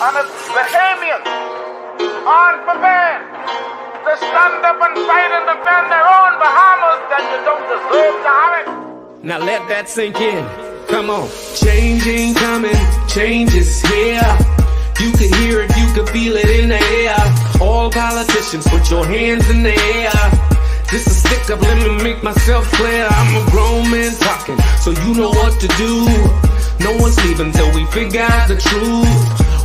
and its Bahamians aren't prepared to stand up and fight and defend their own Bahamas, then you don't deserve to have it. Now let that sink in. Come on. Change ain't coming, change is here. You can hear it, you can feel it in the air. All politicians, put your hands in the air. This is stick up, let me make myself clear. I'm a grown man talking, so you know what to do. No one's leaving till we figure out the truth.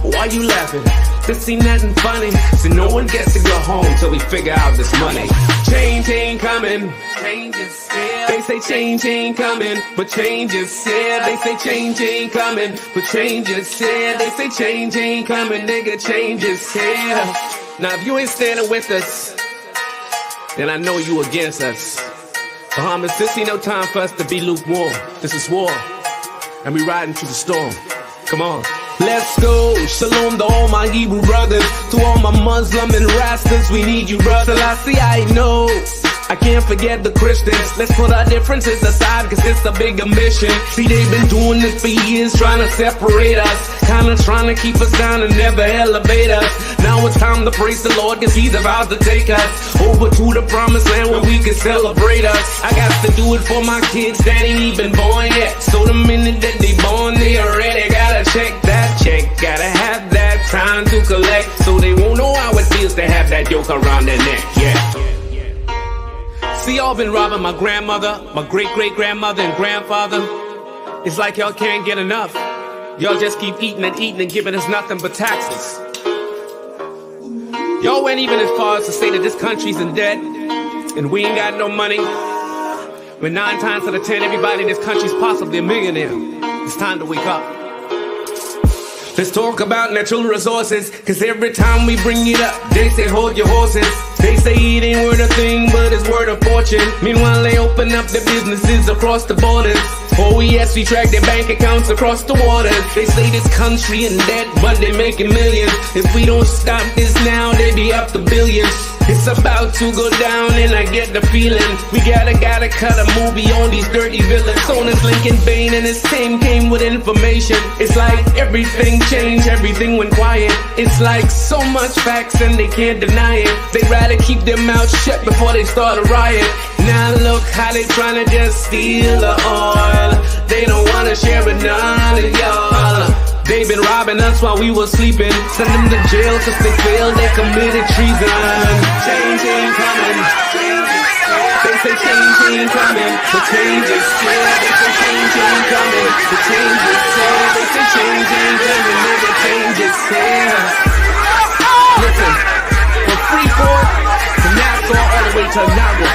Why you laughing? This ain't nothing funny. So no one gets to go home till we figure out this money. Change ain't coming, change is here. They say change ain't coming, but change is here. They say change ain't coming, but change is here. They say change ain't coming, nigga, change is here. Now if you ain't standing with us, then I know you against us. Bahamas, this ain't no time for us to be lukewarm. This is war, and we riding through the storm. Come on. Let's go. Shalom to all my Hebrew brothers, to all my Muslim and Rastas, we need you, brother. I know. I can't forget the Christians. Let's put our differences aside, cause it's a bigger mission. See, they've been doing this for years, trying to separate us, kinda trying to keep us down and never elevate us. Now it's time to praise the Lord, cause he's about to take us over to the promised land where we can celebrate us. I got to do it for my kids that ain't even born yet, so the minute that they born, they already gotta check that check. Gotta have that time to collect, so they won't know how it feels to have that yoke around their neck. Yeah. See, y'all been robbing my grandmother, my great-great-grandmother and grandfather. It's like y'all can't get enough. Y'all just keep eating and eating and giving us nothing but taxes. Y'all went even as far as to say that this country's in debt and we ain't got no money. But 9 times out of 10, everybody in this country's possibly a millionaire. It's time to wake up. Let's talk about natural resources, cause every time we bring it up, they say hold your horses. They say it ain't worth a thing, but it's worth a fortune. Meanwhile, they open up their businesses across the borders. Oh yes, we track their bank accounts across the waters. They say this country in debt, but they making millions. If we don't stop this now, they be up to billions. It's about to go down and I get the feeling we gotta cut a movie on these dirty villains. On this Lincoln Bain and his team came with information. It's like everything changed, everything went quiet. It's like so much facts and they can't deny it. They rather keep their mouths shut before they start a riot. Now look how they tryna just steal the oil. They don't wanna share with none of y'all. They been robbing us while we were sleeping. Send them to jail cause they failed, they committed treason. Change ain't coming. They say change ain't coming. The change is here. They say change ain't coming. The change is here. They say change ain't coming. Nigga, change is here. Listen, from Freeport to Nassau all the way to Nagua,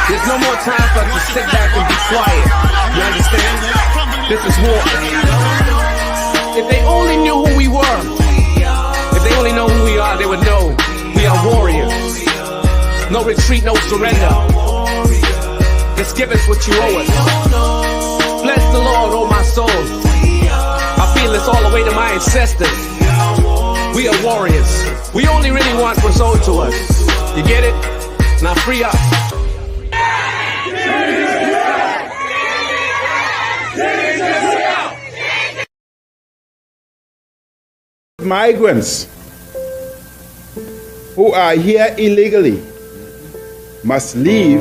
there's no more time for us to sit back and be quiet. You understand? This is war. If they only knew who we were, if they only know who we are, they would know we are warriors. No retreat, no surrender. Just give us what you owe us. Bless the Lord, oh my soul. I feel this all the way to my ancestors. We are warriors. We only really want what's owed to us. You get it? Now free up. Migrants who are here illegally must leave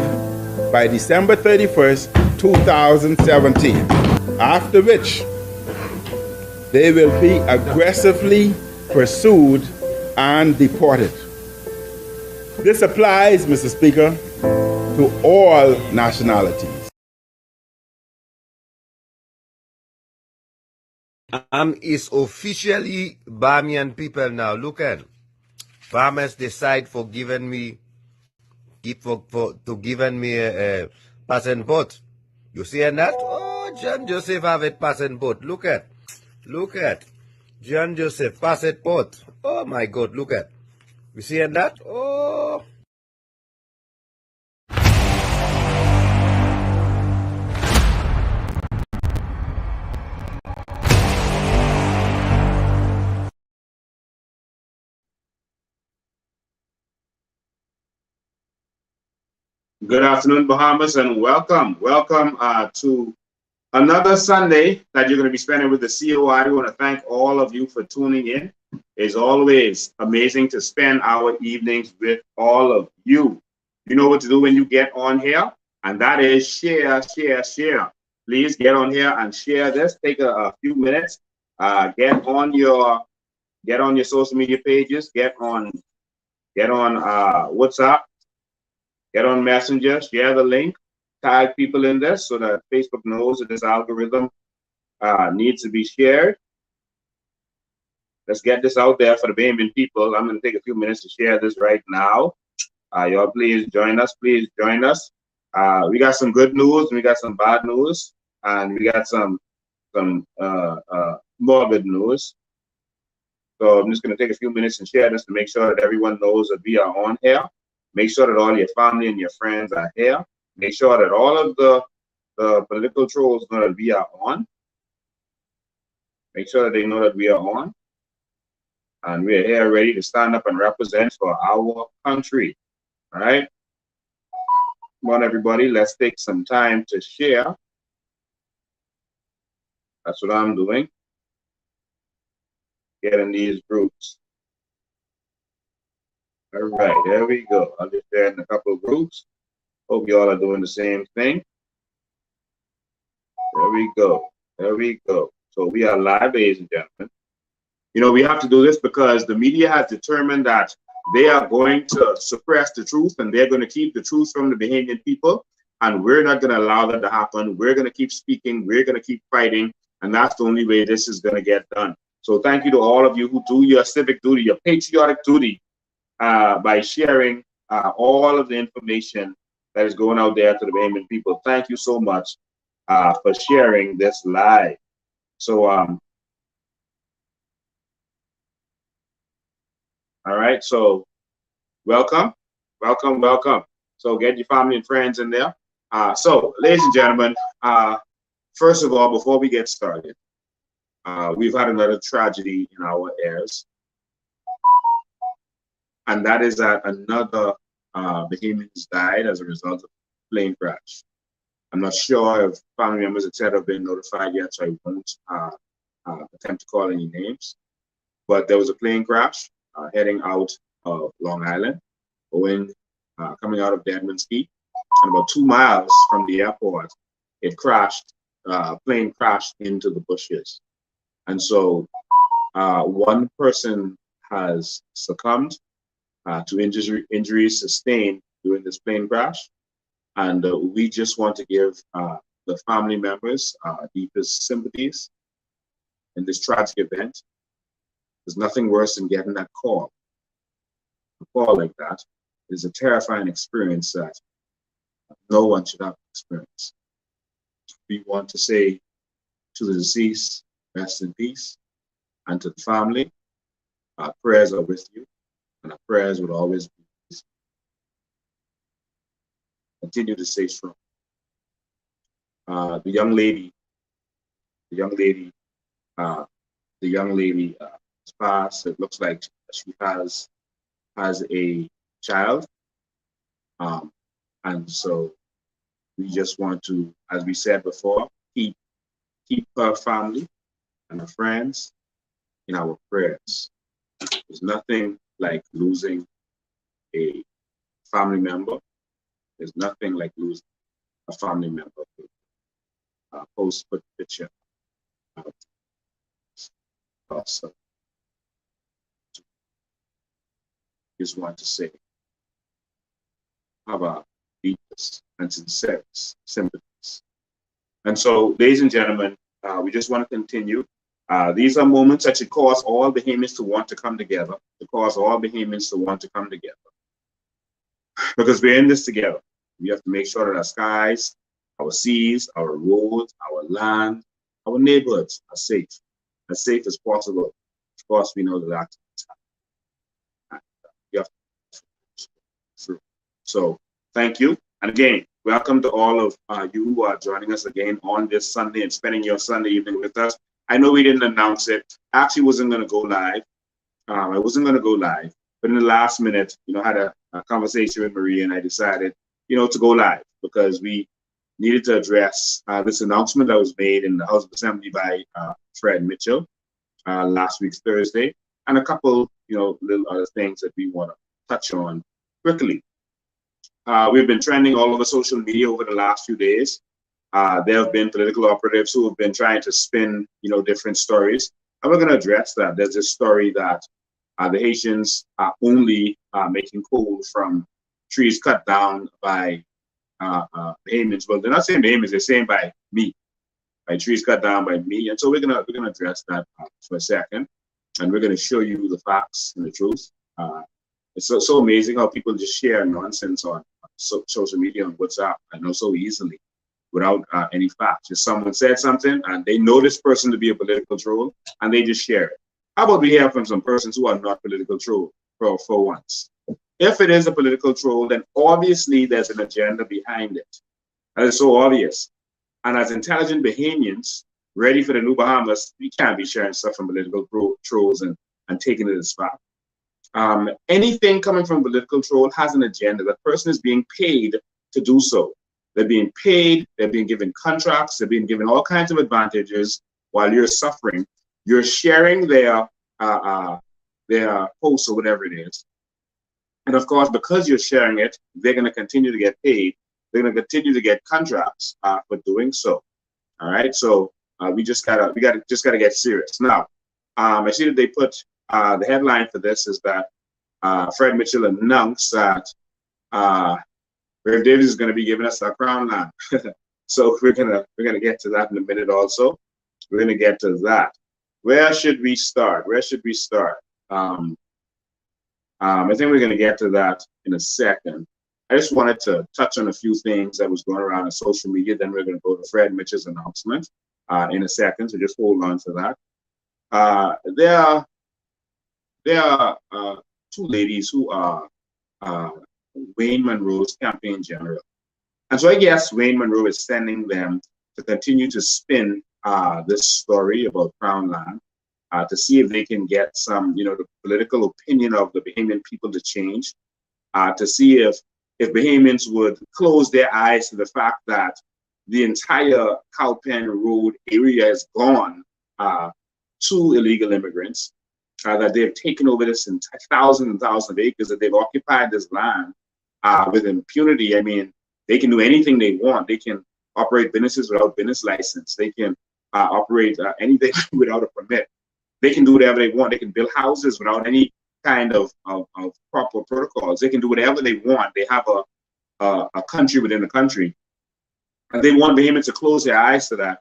by December 31st, 2017, after which they will be aggressively pursued and deported. This applies, Mr. Speaker, to all nationalities. Is officially Bahamian people now. Look at farmers decide for giving me a passport. You see that? Oh, John Joseph have a passport. Look at John Joseph passport. Oh my God, look at. You see that? Oh. Good afternoon, Bahamas, and welcome to another Sunday that you're going to be spending with the COI. We want to thank all of you for tuning in. It's always amazing to spend our evenings with all of you. You know what to do when you get on here, and that is share, share, share. Please get on here and share this. Take a few minutes. Get on your social media pages. Get on WhatsApp. Get on Messenger. Share the link. Tag people in this so that Facebook knows that this algorithm needs to be shared. Let's get this out there for the Bahamian people. I'm going to take a few minutes to share this right now. Y'all please join us. Please join us. We got some good news and we got some bad news, and we got some morbid news. So I'm just going to take a few minutes and share this to make sure that everyone knows that we are on here. Make sure that all your family and your friends are here. Make sure that all of the political trolls know that we are on. Make sure that they know that we are on. And we are here ready to stand up and represent for our country. All right? Come on, everybody. Let's take some time to share. That's what I'm doing. Get in these groups. All right, there we go. I'll just share in a couple of groups. Hope you all are doing the same thing. There we go. There we go. So we are live, ladies and gentlemen. You know, we have to do this because the media has determined that they are going to suppress the truth and they're going to keep the truth from the Bahamian people. And we're not going to allow that to happen. We're going to keep speaking. We're going to keep fighting. And that's the only way this is going to get done. So thank you to all of you who do your civic duty, your patriotic duty, by sharing all of the information that is going out there to the Bahamian people. Thank you so much for sharing this live. So, all right, so welcome, welcome, welcome. So get your family and friends in there. So, ladies and gentlemen, first of all, before we get started, we've had another tragedy in our heirs, and that is that another Bahamians died as a result of a plane crash. I'm not sure if family members, etc., have been notified yet, so I won't attempt to call any names. But there was a plane crash heading out of Long Island, coming out of Deadman's Key, and about 2 miles from the airport, it crashed. Plane crashed into the bushes, and so one person has succumbed to injuries sustained during this plane crash, and we just want to give the family members deepest sympathies in this tragic event. There's nothing worse than getting that call. A call like that is a terrifying experience that no one should have to experience. We want to say to the deceased, rest in peace, and to the family, our prayers are with you, and our prayers will always be with you. Continue to stay strong. The young lady has passed. It looks like she has a child, and so we just want to, as we said before, keep her family and her friends in our prayers. There's nothing like losing a family member. There's nothing like losing a family member. Post put picture. Also, just want to say, have our deepest and sincerest sympathies. And so, ladies and gentlemen, we just want to continue. These are moments that should cause all Bahamians to want to come together, because we're in this together. We have to make sure that our skies, our seas, our roads, our land, our neighborhoods are safe as possible. Of course, we know that that's happening. You have to through. So, thank you. And again, welcome to all of you who are joining us again on this Sunday and spending your Sunday evening with us. I know we didn't announce it. I actually wasn't going to go live. But in the last minute, I had a conversation with Maria, and I decided, to go live because we needed to address this announcement that was made in the House of Assembly by Fred Mitchell last week's Thursday. and a couple, little other things that we want to touch on quickly. We've been trending all over social media over the last few days. There have been political operatives who have been trying to spin, different stories, and we're going to address that. There's this story that the Haitians are only making coal from trees cut down by Bahamians. Well, they're not saying Bahamians; they're saying by me, by trees cut down by me. And so we're gonna address that for a second, and we're gonna show you the facts and the truth. It's so amazing how people just share nonsense on social media and WhatsApp, I know, so easily without any facts. Just someone said something and they know this person to be a political troll and they just share it. How about we hear from some persons who are not political troll for once? If it is a political troll, then obviously there's an agenda behind it. That is so obvious. And as intelligent Bahamians ready for the new Bahamas, we can't be sharing stuff from political trolls and taking it as fact. Anything coming from political troll has an agenda. That person is being paid to do so. They're being paid, they're being given contracts, they're being given all kinds of advantages while you're suffering. You're sharing their posts or whatever it is. And of course, because you're sharing it, they're going to continue to get paid. They're going to continue to get contracts for doing so. All right. So we just gotta get serious. Now, I see that they put the headline for this is that Fred Mitchell announced that Rev Davis is going to be giving us our crown land. So we're gonna get to that in a minute. Also, we're gonna get to that. Where should we start? I think we're going to get to that in a second. I just wanted to touch on a few things that was going around on social media. Then we're going to go to Fred Mitchell's announcement in a second. So just hold on to that. There are two ladies who are Wayne Monroe's campaign general. And so I guess Wayne Monroe is sending them to continue to spin this story about Crown Land. To see if they can get some, the political opinion of the Bahamian people to change, to see if Bahamians would close their eyes to the fact that the entire Cowpen Road area is gone to illegal immigrants, that they've taken over this thousands and thousands of acres, that they've occupied this land with impunity. I mean, they can do anything they want. They can operate businesses without business license. They can operate anything without a permit. They can do whatever they want. They can build houses without any kind of proper protocols. They can do whatever they want. They have a country within a country. And they want Bahamians to close their eyes to that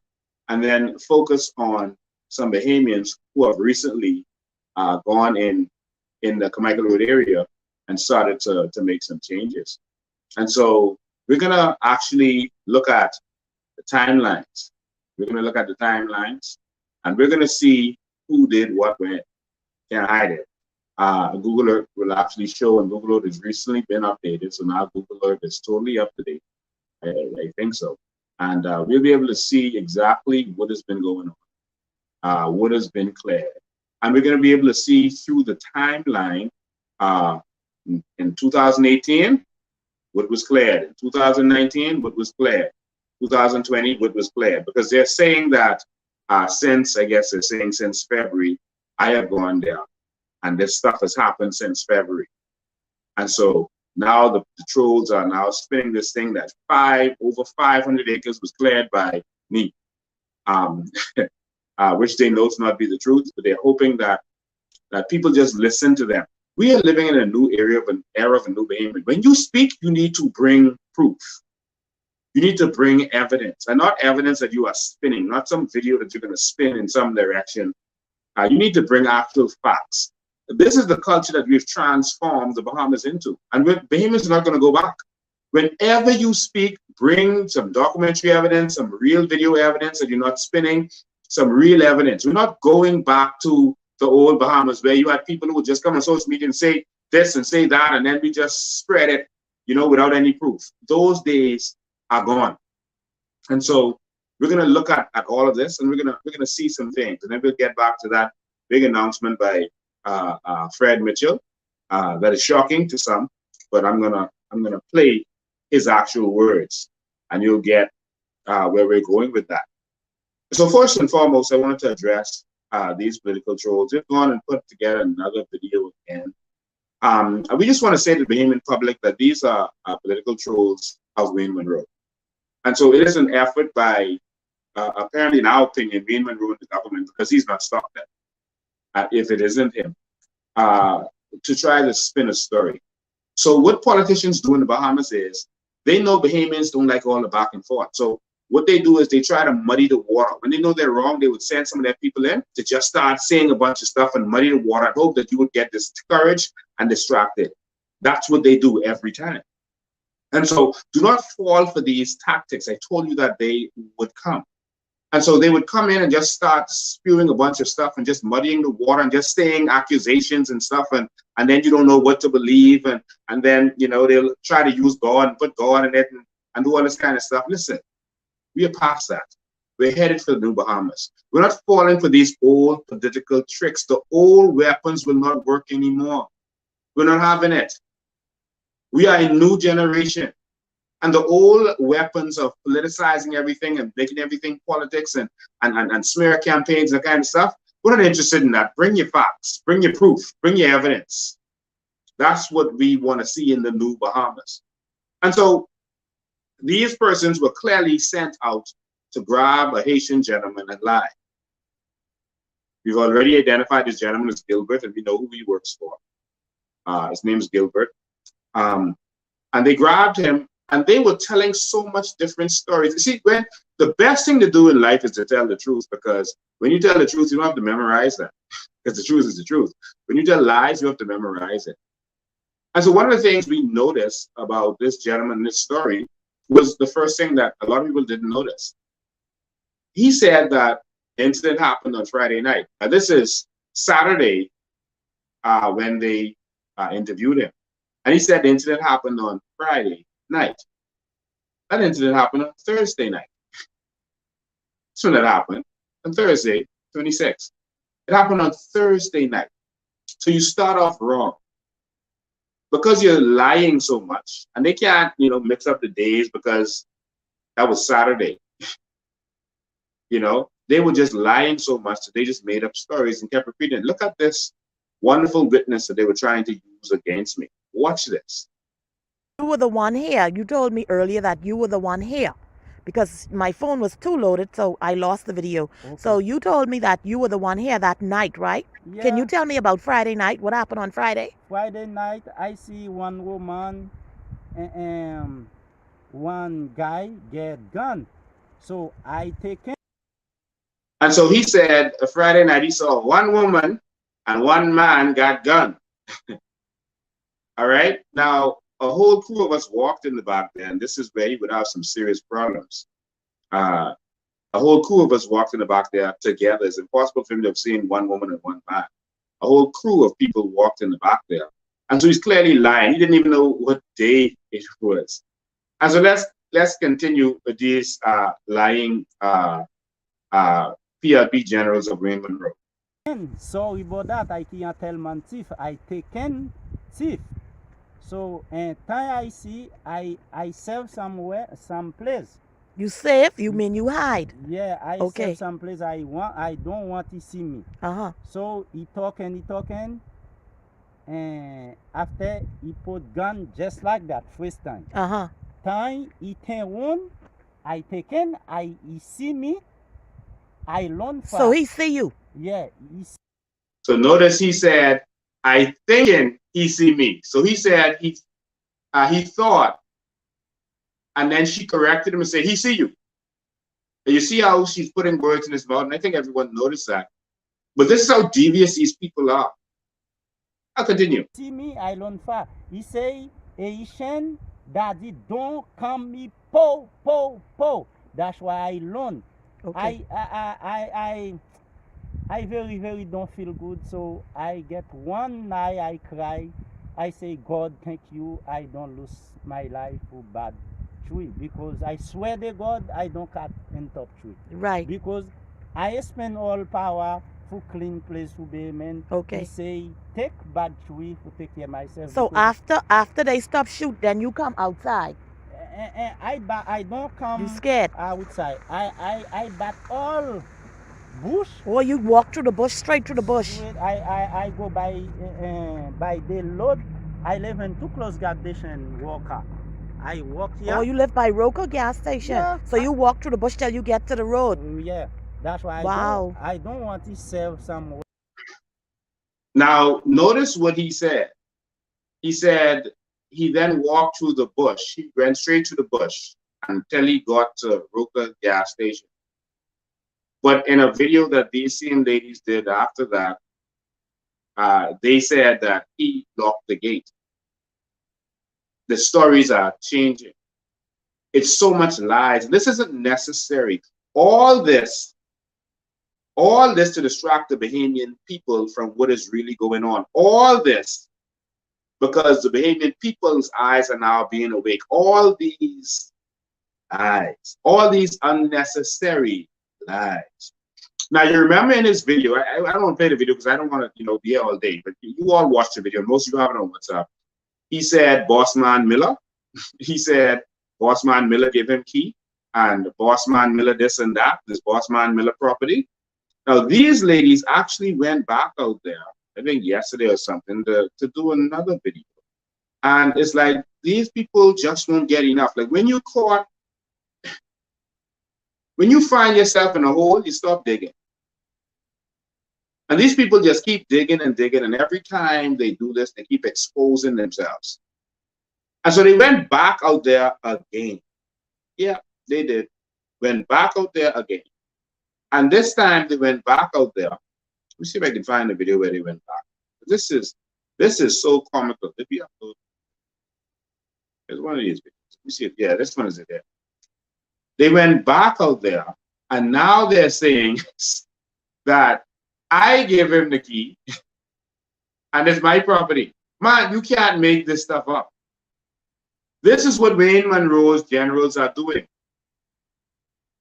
and then focus on some Bahamians who have recently gone in the Carmichael Road area and started to make some changes. And so we're going to actually look at the timelines. We're going to look at the timelines and we're going to see who did what when. Can't hide it. Google Earth will actually show, and Google Earth has recently been updated, so now Google Earth is totally up to date. I think so. And we'll be able to see exactly what has been going on, what has been cleared. And we're going to be able to see through the timeline in 2018, what was cleared. In 2019, what was cleared. 2020, what was cleared. Because they're saying that since February, I have gone there. And this stuff has happened since February. And so now the trolls are now spinning this thing that over 500 acres was cleared by me, which they know to not be the truth, but they're hoping that people just listen to them. We are living in a new era of a new Bahamian. When you speak, you need to bring proof. You need to bring evidence, and not evidence that you are spinning, not some video that you're going to spin in some direction. You need to bring actual facts. This is the culture that we've transformed the Bahamas into, and Bahamians are not going to go back. Whenever you speak, bring some documentary evidence, some real video evidence that you're not spinning, some real evidence. We're not going back to the old Bahamas where you had people who would just come on social media and say this and say that, and then we just spread it, without any proof. Those days are gone. And so we're going to look at all of this, and we're going to see some things, and then we'll get back to that big announcement by Fred Mitchell that is shocking to some, but I'm gonna play his actual words, and you'll get where we're going with that. So first and foremost, I wanted to address these political trolls. They've gone and put together another video again. And we just want to say to the Bahamian public that these are political trolls of Wayne Monroe. And so it is an effort by, apparently in our opinion, Wayne Monroe and the government, because he's not stopped it, if it isn't him, to try to spin a story. So what politicians do in the Bahamas is, they know Bahamians don't like all the back and forth. So what they do is they try to muddy the water. When they know they're wrong, they would send some of their people in to just start saying a bunch of stuff and muddy the water. I hope that you would get discouraged and distracted. That's what they do every time. And so do not fall for these tactics. I told you that they would come. And so they would come in and just start spewing a bunch of stuff and just muddying the water and just saying accusations and stuff. And then you don't know what to believe. And then, you know, they'll try to use God and put God in it and do all this kind of stuff. Listen, we are past that. We're headed for the new Bahamas. We're not falling for these old political tricks. The old weapons will not work anymore. We're not having it. We are a new generation. And the old weapons of politicizing everything and making everything politics and smear campaigns and that kind of stuff, we're not interested in that. Bring your facts, bring your proof, bring your evidence. That's what we want to see in the new Bahamas. And so these persons were clearly sent out to grab a Haitian gentleman and lie. We've already identified this gentleman as Gilbert, and we know who he works for. His name is Gilbert. And they grabbed him, and they were telling so much different stories. You see, when the best thing to do in life is to tell the truth, because when you tell the truth, you don't have to memorize that, because the truth is the truth. When you tell lies, you have to memorize it. And so one of the things we noticed about this gentleman, this story, was the first thing that a lot of people didn't notice. He said that the incident happened on Friday night. Now, this is Saturday when they interviewed him. And he said the incident happened on Friday night. That incident happened on Thursday night. So that happened on Thursday, 26th. It happened on Thursday night. So you start off wrong. Because you're lying so much, and they can't, you know, mix up the days because that was Saturday. You know, they were just lying so much that they just made up stories and kept repeating. Look at this wonderful witness that they were trying to use against me. Watch this. You were the one here. You told me earlier that you were the one here because my phone was too loaded, so I lost the video. Okay. So you told me that you were the one here that night, right? Yeah. Can you tell me about Friday night? What happened on Friday? Friday night, I see one woman and one guy get gun. So I take him. And so he said Friday night he saw one woman and one man got gun. All right. Now, a whole crew of us walked in the back there, and this is where he would have some serious problems. A whole crew of us walked in the back there together. It's impossible for him to have seen one woman and one man. A whole crew of people walked in the back there. And so he's clearly lying. He didn't even know what day it was. And so let's continue with these lying PLP generals of Wayne Monroe. Sorry about that. I can't tell man thief. I taken thief. So and time I see I save somewhere, some place. You save? You mean you hide? Yeah, I save some place I don't want to see me. So he talking, and after he put gun just like that first time. Time he turn one, I taken, he see me, I learn fast. So he see you? Yeah. So notice he said, I thinking he see me. So he said he thought, and then she corrected him and said, he see you. And you see how she's putting words in his mouth, and I think everyone noticed that. But this is how devious these people are. I'll continue. See me, I learn fast. He say, Haitian, daddy, don't come me po. That's why I learn. Okay. I very, very don't feel good, so I get one night, I cry. I say, God, thank you, I don't lose my life for bad tree, because I swear to God, I don't cut in top tree. Right. Because I spend all power for clean place for payment. Okay. He say, take bad tree for take care of myself. So after they stop shoot, then you come outside. I don't come. You scared? Outside. I bat all bush. Or you walk through the bush, straight through the bush. Straight, I go by the load. I live in too close gas station Walker. I walk here. Oh, you live by Roca gas station. Yeah. So you walk through the bush till you get to the road. Yeah, that's why Wow. I don't want to sell some. Now, notice what he said. He said he then walked through the bush. He went straight to the bush until he got to Roca gas station. But in a video that these same ladies did after that, they said that he locked the gate. The stories are changing. It's so much lies. This isn't necessary. All this to distract the Bahamian people from what is really going on. All this because the Bahamian people's eyes are now being awake. All these lies, all these unnecessary lies. Now, you remember in this video, I don't want to play the video because I don't want to, be here all day, but you all watched the video. Most of you have it on WhatsApp. He said, Bossman Miller. He said, Bossman Miller gave him key, and Bossman Miller this and that, this Bossman Miller property. Now, these ladies actually went back out there, I think yesterday or something, to do another video. And it's like, these people just won't get enough. Like when you find yourself in a hole, you stop digging. And these people just keep digging and digging. And every time they do this, they keep exposing themselves. And so they went back out there again. Yeah, they did. Went back out there again. And this time they went back out there. Let me see if I can find the video where they went back. This is so comical. If you upload, there's one of these videos. Let me see if, yeah, this one is it there. They went back out there, and now they're saying that I gave him the key, and it's my property. Man, you can't make this stuff up. This is what Wayne Monroe's generals are doing.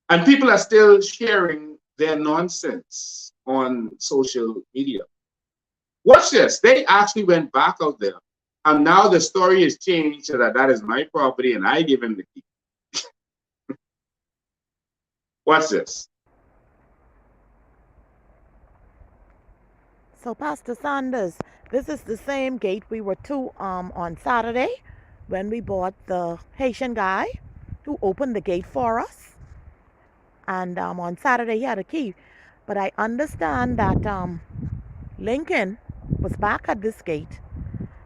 And people are still sharing their nonsense on social media. Watch this. They actually went back out there, and now the story is changed so that is my property, and I give him the key. Watch this. So, Pastor Sanders, this is the same gate we were to on Saturday when we bought the Haitian guy who opened the gate for us. And on Saturday he had a key. But I understand that Lincoln was back at this gate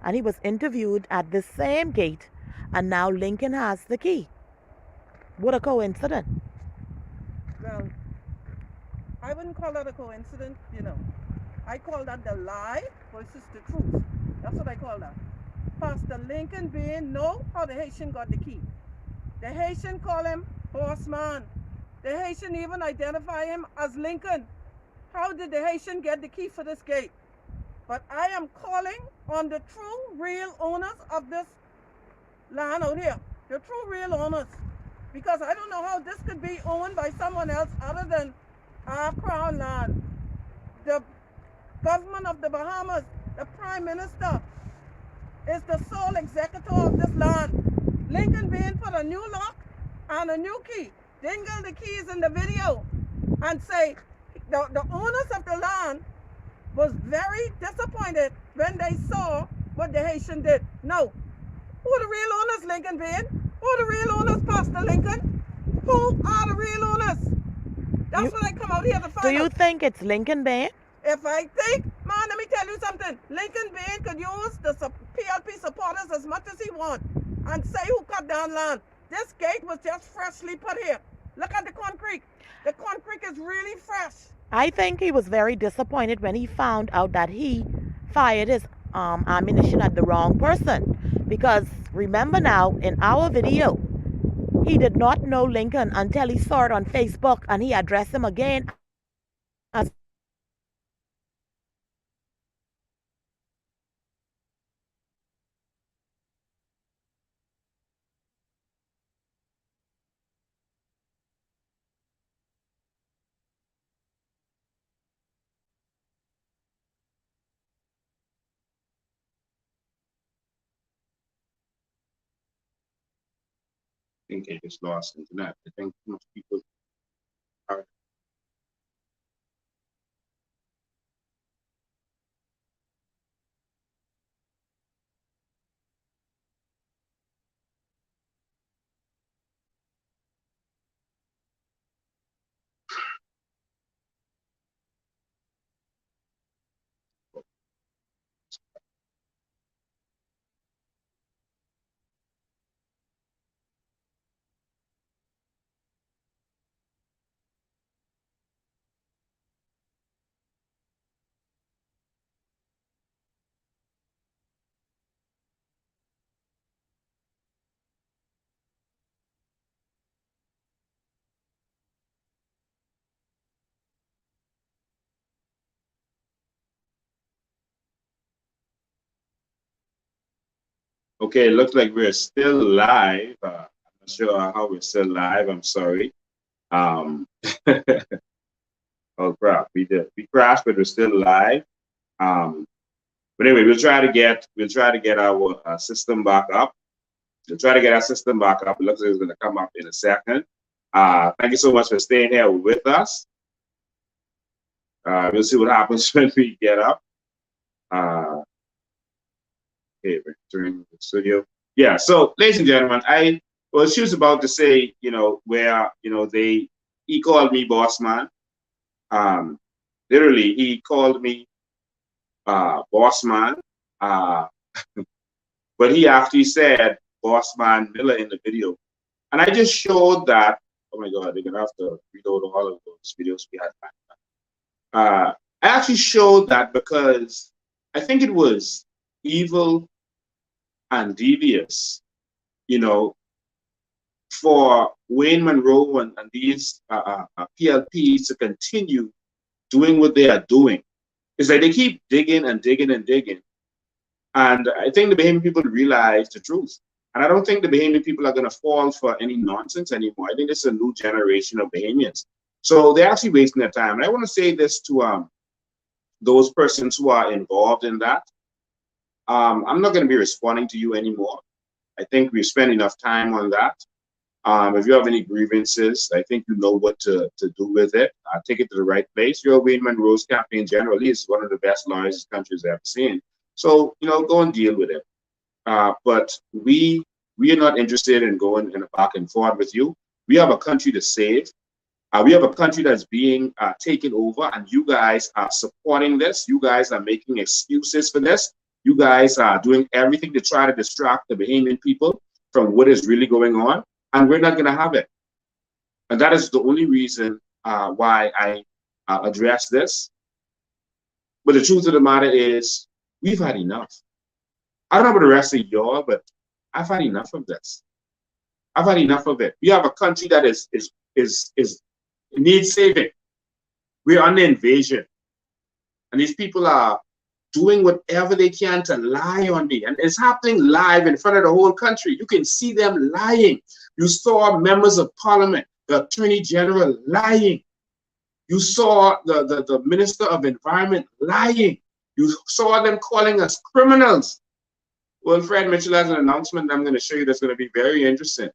and he was interviewed at this same gate, and now Lincoln has the key. What a coincidence. Well, I wouldn't call that a coincidence, I call that the lie versus the truth. That's what I call that. Pastor Lincoln being know how the Haitian got the key. The Haitian call him boss man. The Haitian even identify him as Lincoln. How did the Haitian get the key for this gate? But I am calling on the true, real owners of this land out here. The true, real owners. Because I don't know how this could be owned by someone else other than our crown land. The government of the Bahamas, the Prime Minister, is the sole executor of this land. Lincoln being put a new lock and a new key. Dingle the keys in the video and say the owners of the land was very disappointed when they saw what the Haitian did. No. Who are the real owners, Lincoln being? Who are the real owners, Pastor Lincoln? Who are the real owners? That's what I come out here to find out. Do you think it's Lincoln Bain? If I think, man, let me tell you something. Lincoln Bain could use the PLP supporters as much as he wants and say who cut down land. This gate was just freshly put here. Look at the concrete. The concrete is really fresh. I think he was very disappointed when he found out that he fired his ammunition at the wrong person. Because remember now, in our video, he did not know Lincoln until he saw it on Facebook, and he addressed him again as I think I just lost internet. I think most people are. Okay, it looks like we're still live. I'm not sure how we're still live. I'm sorry. Oh crap, we crashed, but we're still live. But anyway, we'll try to get our system back up. We'll try to get our system back up. It looks like it's going to come up in a second. Thank you so much for staying here with us. We'll see what happens when we get up. Okay, returning to the studio. Yeah, so ladies and gentlemen, she was about to say, where, he called me boss man. Literally, he called me boss man. But he actually said boss man Miller in the video. And I just showed that, oh my God, they're going to have to reload all of those videos we had back then. I actually showed that because I think it was evil and devious, for Wayne Monroe and these PLPs to continue doing what they are doing. It's like they keep digging and digging and digging. And I think the Bahamian people realize the truth. And I don't think the Bahamian people are going to fall for any nonsense anymore. I think this is a new generation of Bahamians. So they're actually wasting their time. And I want to say this to those persons who are involved in that. I'm not going to be responding to you anymore. I think we've spent enough time on that. If you have any grievances, I think you know what to do with it. Take it to the right place. Your Wayne Monroe's campaign general, he's one of the best lawyers this country has ever seen. So, go and deal with it. But we are not interested in going in a back and forth with you. We have a country to save. We have a country that's being taken over, and you guys are supporting this. You guys are making excuses for this. You guys are doing everything to try to distract the Bahamian people from what is really going on, and we're not going to have it. And that is the only reason why I address this. But the truth of the matter is, we've had enough. I don't know about the rest of y'all, but I've had enough of this. I've had enough of it. We have a country that needs saving. We're under invasion, and these people are doing whatever they can to lie on me, and it's happening live in front of the whole country. You can see them lying. You saw members of parliament, the attorney general lying. You saw the minister of environment lying. You saw them calling us criminals. Well, Fred Mitchell has an announcement I'm going to show you that's going to be very interesting.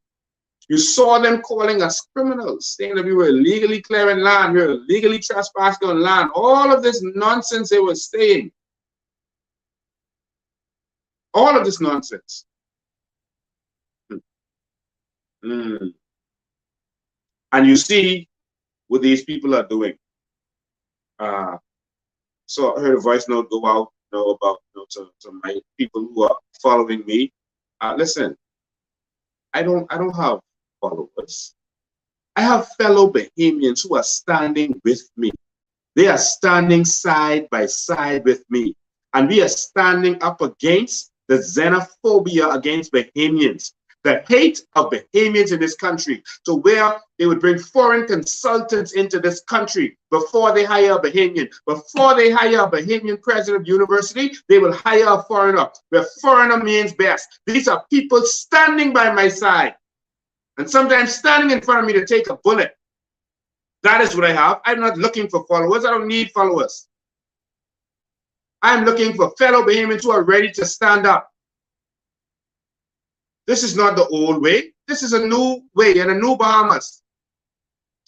You saw them calling us criminals, saying that we were illegally clearing land, we were illegally trespassing on land. All of this nonsense they were saying. All of this nonsense. And you see what these people are doing. So I heard a voice note go out, about to my people who are following me. Listen, I don't have followers. I have fellow Bahamians who are standing with me. They are standing side by side with me, and we are standing up against the xenophobia against Bahamians, the hate of Bahamians in this country, to where they would bring foreign consultants into this country before they hire a Bahamian. Before they hire a Bahamian president of university, they will hire a foreigner, where foreigner means best. These are people standing by my side, and sometimes standing in front of me to take a bullet. That is what I have. I'm not looking for followers. I don't need followers. I'm looking for fellow Bahamians who are ready to stand up. This is not the old way. This is a new way and a new Bahamas.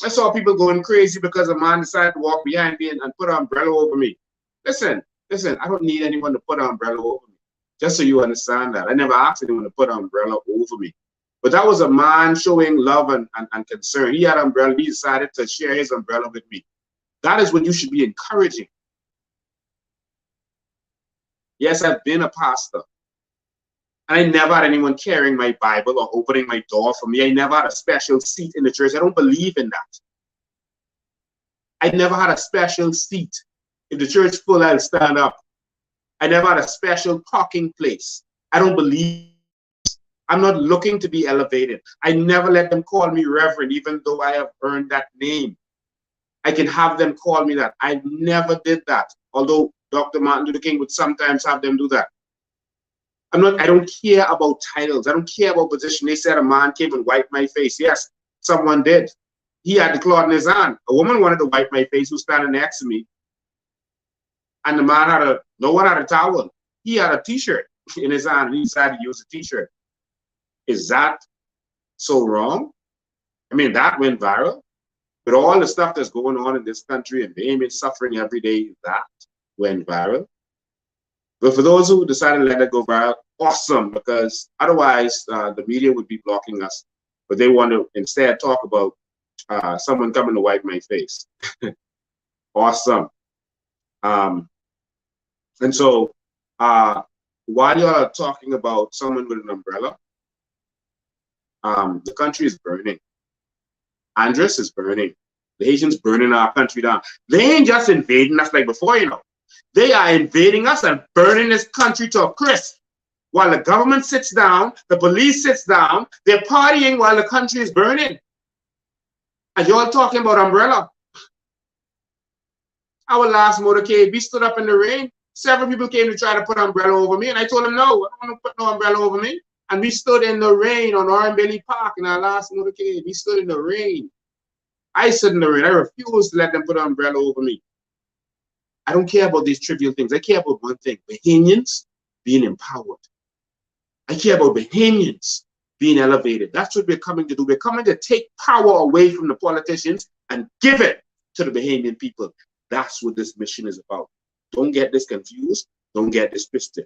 I saw people going crazy because a man decided to walk behind me and put an umbrella over me. Listen, I don't need anyone to put an umbrella over me. Just so you understand that. I never asked anyone to put an umbrella over me. But that was a man showing love and concern. He had an umbrella. He decided to share his umbrella with me. That is what you should be encouraging. Yes, I've been a pastor. And I never had anyone carrying my Bible or opening my door for me. I never had a special seat in the church. I don't believe in that. I never had a special seat. If the church is full, I'll stand up. I never had a special parking place. I don't believe. I'm not looking to be elevated. I never let them call me reverend, even though I have earned that name. I can have them call me that. I never did that. Although Dr. Martin Luther King would sometimes have them do that. I don't care about titles. I don't care about position. They said a man came and wiped my face. Yes, someone did. He had the cloth in his hand. A woman wanted to wipe my face who's standing next to me. And the man no one had a towel. He had a t-shirt in his hand and he decided to use a t-shirt. Is that so wrong? I mean, that went viral. With all the stuff that's going on in this country and Bahamians suffering every day, that went viral. But for those who decided to let it go viral, awesome, because otherwise the media would be blocking us. But they want to instead talk about someone coming to wipe my face. Awesome. And so while you are talking about someone with an umbrella, the country is burning. Andres is burning. The Haitians burning our country down. They ain't just invading us like before, you know. They are invading us and burning this country to a crisp. While the government sits down, the police sits down, they're partying while the country is burning. And you're talking about umbrella. Our last motorcade, we stood up in the rain. Several people came to try to put umbrella over me, and I told them, no, I don't want to put no umbrella over me. And we stood in the rain on Orange Park in our last motorcade. We stood in the rain. I stood in the rain. I refused to let them put an umbrella over me. I don't care about these trivial things. I care about one thing, Bahamians being empowered. I care about Bahamians being elevated. That's what we're coming to do. We're coming to take power away from the politicians and give it to the Bahamian people. That's what this mission is about. Don't get this confused. Don't get this twisted.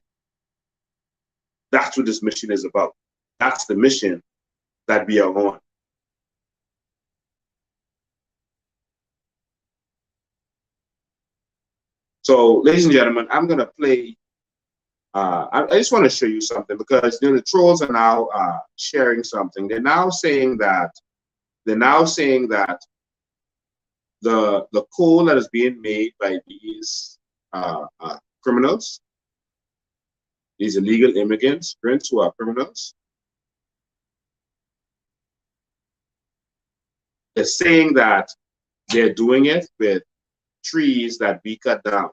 That's what this mission is about. That's the mission that we are on. So, ladies and gentlemen, I'm going to play. I just want to show you something because the trolls are now sharing something. They're now saying that the coal that is being made by these criminals, these illegal immigrants who are criminals, they're saying that they're doing it with trees that we cut down.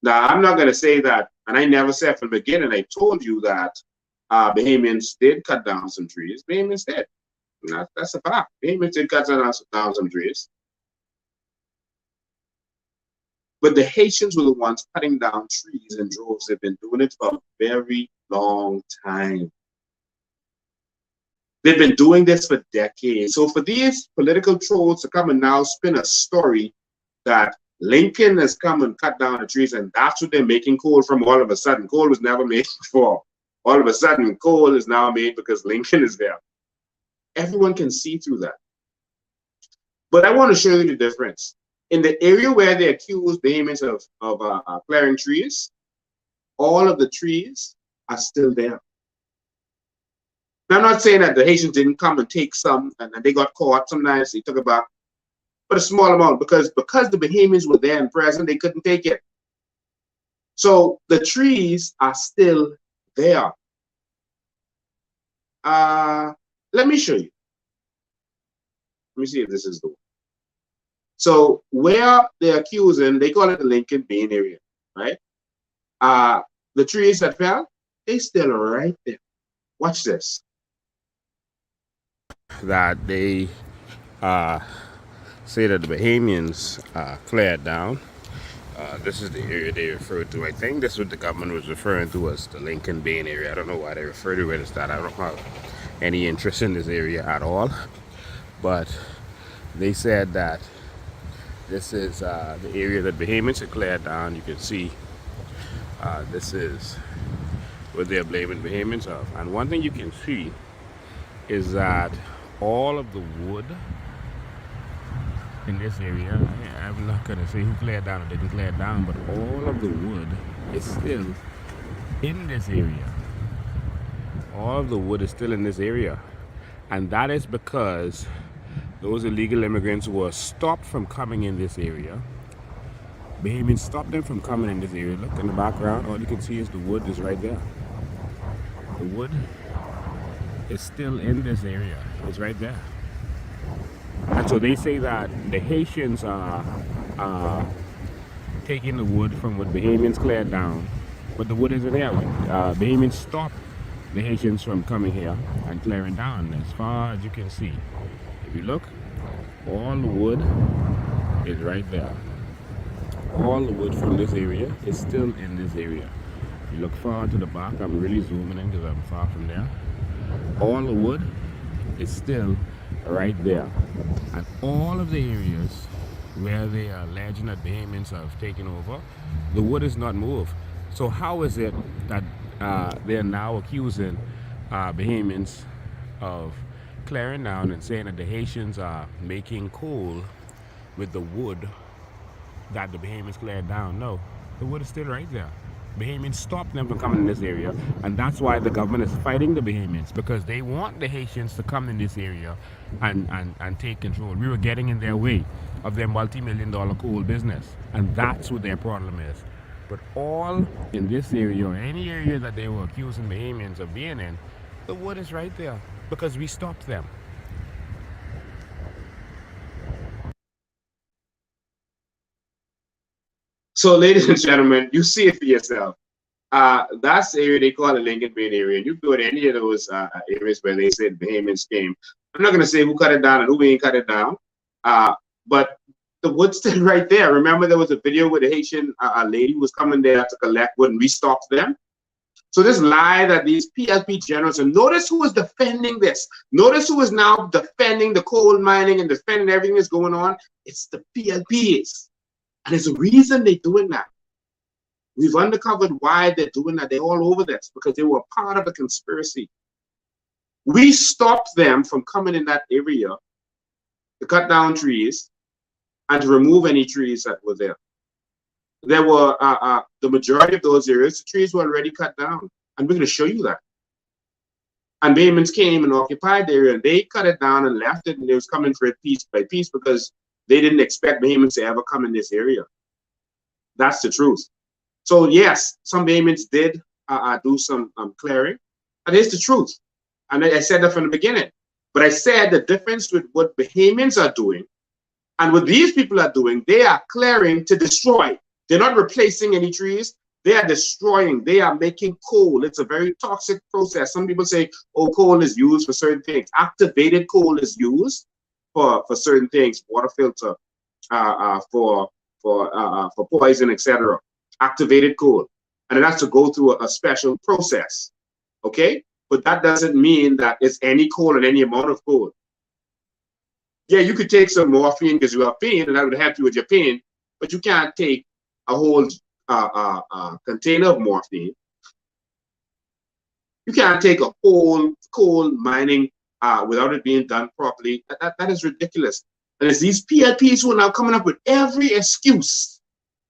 Now, I'm not going to say that, and I never said from the beginning, I told you that Bahamians did cut down some trees. Bahamians did. That's a fact. Bahamians did cut down some trees. But the Haitians were the ones cutting down trees in droves. They've been doing it for a very long time. They've been doing this for decades. So for these political trolls to come and now spin a story that Lincoln has come and cut down the trees and that's what they're making coal from all of a sudden. Coal was never made before. All of a sudden, coal is now made because Lincoln is there. Everyone can see through that. But I want to show you the difference. In the area where they accuse Bahamians of clearing trees, all of the trees are still there. Now, I'm not saying that the Haitians didn't come and take some and they got caught. Sometimes they took it back, but a small amount because the Bahamians were there and present, they couldn't take it. So the trees are still there. Let me show you. Let me see if this is the one. So where they're accusing, they call it the Lincoln Bain area, right? The trees that fell, they still are right there. Watch this. That they say that the Bahamians cleared down. This is the area they referred to. I think this is what the government was referring to as the Lincoln Bain area. I don't know why they refer to it as that. I don't have any interest in this area at all. But they said that this is the area that Bahamians had cleared down. You can see this is what they're blaming Bahamians of. And one thing you can see is that all of the wood in this area, I'm not going to say who cleared down or didn't clear down, but all of the wood is still in this area. All of the wood is still in this area. And that is because those illegal immigrants were stopped from coming in this area. Bahamians stopped them from coming in this area. Look in the background, all you can see is the wood is right there. The wood is still in this area. It's right there. And so they say that the Haitians are taking the wood from what Bahamians cleared down but the wood isn't there. Bahamians stopped the Haitians from coming here and clearing down as far as you can see. If you look, all the wood is right there. All the wood from this area is still in this area. If you look far to the back, I'm really zooming in because I'm far from there. All the wood is still right there. And all of the areas where they are alleging that Bahamians have taken over, the wood is not moved. So how is it that they are now accusing Bahamians of clearing down and saying that the Haitians are making coal with the wood that the Bahamians cleared down? No, the wood is still right there. Bahamians stopped them from coming in this area, and that's why the government is fighting the Bahamians, because they want the Haitians to come in this area and take control. We were getting in their way of their multi-million-dollar coal business, and that's what their problem is. But all in this area, or any area that they were accusing Bahamians of being in, the wood is right there, because we stopped them. So, ladies and gentlemen, you see it for yourself. That's the area they call the Lincoln Bay area. And you go to any of those areas where they said Bahamians came. I'm not going to say who cut it down and who ain't cut it down, but the wood's still right there. Remember, there was a video where the Haitian lady was coming there to collect wood, and we stopped them. So this lie that these PLP generals, and notice who is defending this. Notice who is now defending the coal mining and defending everything that's going on. It's the PLPs. And there's a reason they're doing that. We've uncovered why they're doing that. They're all over this because they were part of the conspiracy. We stopped them from coming in that area to cut down trees and to remove any trees that were there. There were the majority of those areas, the trees were already cut down. And we're going to show you that. And Bahamians came and occupied the area, and they cut it down and left it, and they was coming for it piece by piece because they didn't expect Bahamians to ever come in this area. That's the truth. So yes, some Bahamians did do some clearing, and here's the truth. And I said that from the beginning. But I said the difference with what Bahamians are doing and what these people are doing, they are clearing to destroy. They're not replacing any trees. They are destroying. They are making coal. It's a very toxic process. Some people say, oh, coal is used for certain things. Activated coal is used for certain things, water filter, for poison, etc. Activated coal, and it has to go through a special process. Okay, but that doesn't mean that it's any coal and any amount of coal. Yeah, you could take some morphine because you have pain, and that would help you with your pain, but you can't take a whole container of morphine. You can't take a whole coal mining without it being done properly. That is ridiculous. And it's these PLPs who are now coming up with every excuse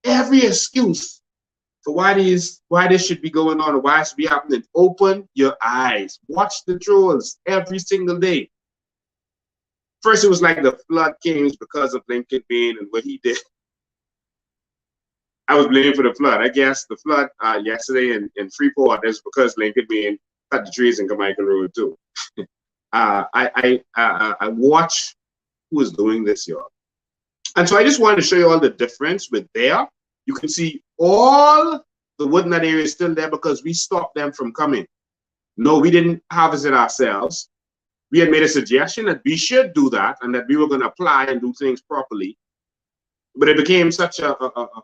for why this should be going on or why it should be happening. Open your eyes. Watch the trolls every single day. First, it was like the flood came because of Lincoln Bain and what he did. I was blamed for the flood. I guess the flood yesterday in Freeport is because Lincoln Bain cut the trees in Jamaica Road too. I watch who is doing this, y'all. And so I just wanted to show you all the difference with there. You can see all the wood in that area is still there because we stopped them from coming. No, we didn't harvest it ourselves. We had made a suggestion that we should do that and that we were going to apply and do things properly. But it became such an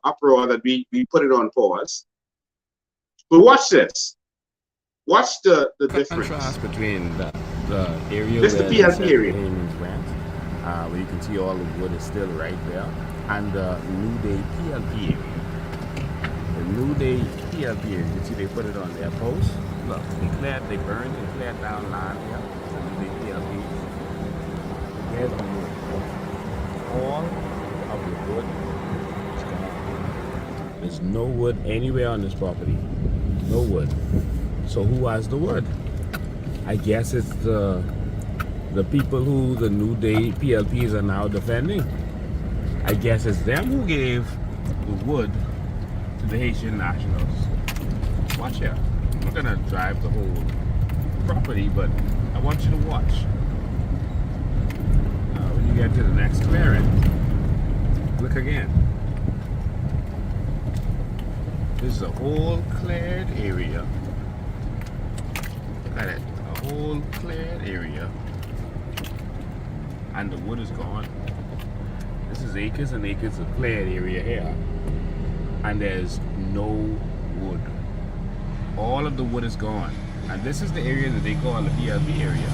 uproar that we put it on pause. But watch this. Watch the difference. Contrast between the area this where the PLP area. Where you can see all the wood is still right there, and the New Day PLP area. The New Day PLP area, you can see they put it on their post. Look, they burned and cleared down land here. The New Day PLP. There's the wood. All of the wood is gone. There's no wood anywhere on this property. No wood. So who has the wood? I guess it's the people who the New Day PLPs are now defending. I guess it's them who gave the wood to the Haitian nationals. Watch here. I'm not gonna drive the whole property, but I want you to watch. When you get to the next clearing, look again. This is a whole cleared area. Look at it. A whole cleared area. And the wood is gone. This is acres and acres of cleared area here. And there's no wood. All of the wood is gone. And this is the area that they call the PLP area.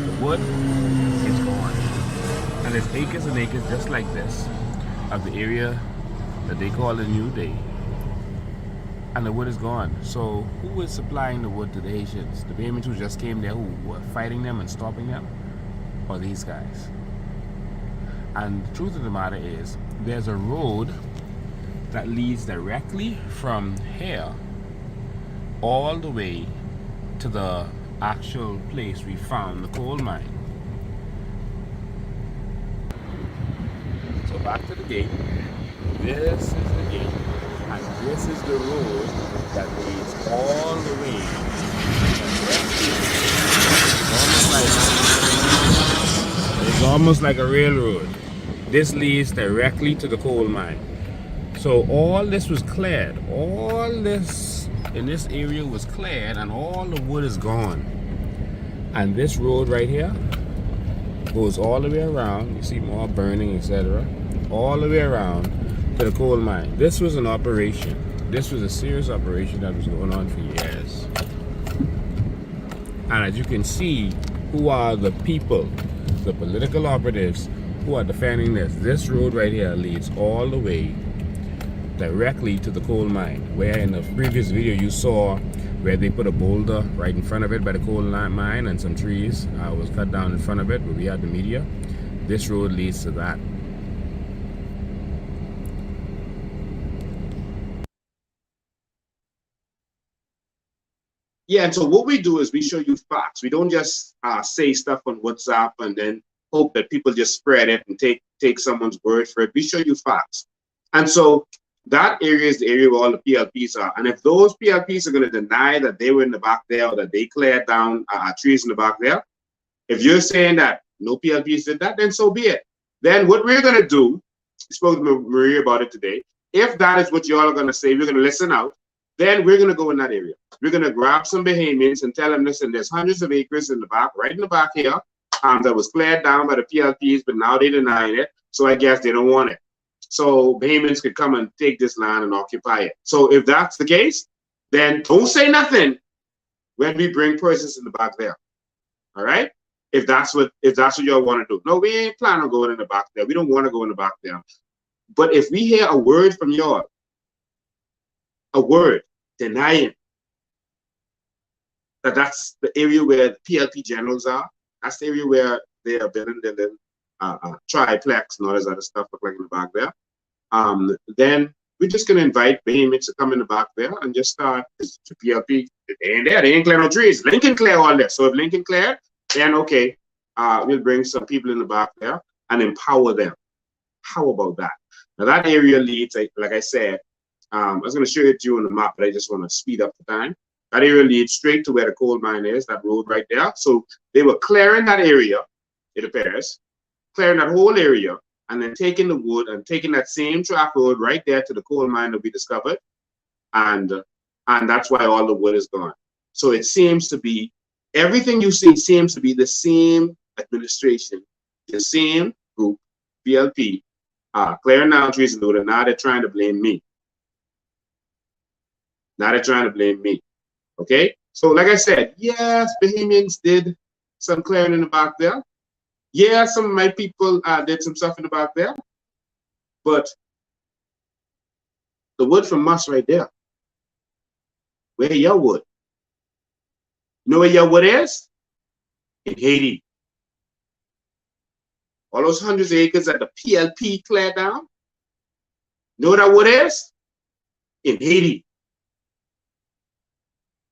The wood is gone. And there's acres and acres just like this of the area that they call the New Day. And the wood is gone. So who is supplying the wood to the Haitians? The Bahamians who just came there, who were fighting them and stopping them? Or these guys? And the truth of the matter is, there's a road that leads directly from here all the way to the actual place we found the coal mine. So back to the gate. This is the gate, and this is the road that leads all the way. It's almost like a railroad. This leads directly to the coal mine. So all this was cleared. All this in this area was cleared, and all the wood is gone. And this road right here goes all the way around. You see more burning, etc. All the way around to the coal mine. This was an operation. This was a serious operation that was going on for years. And as you can see, who are the people, the political operatives who are defending this? This road right here leads all the way directly to the coal mine, where in the previous video you saw where they put a boulder right in front of it by the coal mine, and some trees was cut down in front of it where we had the media. This road leads to that. Yeah, and so what we do is we show you facts. We don't just say stuff on WhatsApp and then hope that people just spread it and take someone's word for it. We show you facts. And so that area is the area where all the PLPs are. And if those PLPs are going to deny that they were in the back there or that they cleared down trees in the back there, if you're saying that no PLPs did that, then so be it. Then what we're going to do, I spoke to Maria about it today, if that is what you all are going to say, we're going to listen out, then we're going to go in that area. We're going to grab some Bahamians and tell them, listen, there's hundreds of acres in the back, right in the back here, that was cleared down by the PLPs, but now they denied it. So I guess they don't want it. So Bahamians could come and take this land and occupy it. So if that's the case, then don't say nothing when we bring persons in the back there. All right? If that's what y'all want to do. No, we ain't planning on going in the back there. We don't want to go in the back there. But if we hear a word from y'all, a word denying that that's the area where the PLP generals are, that's the area where they are building their little triplex and all this other stuff like in the back there, then we're just going to invite Bahamians to come in the back there and just start. The PLP, they ain't there. They ain't clear no trees. Lincoln clear all this. So if Lincoln cleared, then okay, we'll bring some people in the back there and empower them. How about that? Now that area leads, like I said, I was going to show it to you on the map, but I just want to speed up the time. That area leads straight to where the coal mine is, that road right there. So they were clearing that area, it appears, clearing that whole area, and then taking the wood and taking that same track road right there to the coal mine that we discovered. And that's why all the wood is gone. So it seems to be, everything you see seems to be the same administration, the same group, PLP, clearing down trees and wood, and now they're trying to blame me. Now they're trying to blame me. Okay? So like I said, yes, Bahamians did some clearing in the back there. Yeah, some of my people did some stuff in the back there. But the wood from us right there, where your wood? You know where your wood is? In Haiti. All those hundreds of acres that the PLP cleared down. You know where that wood is? In Haiti.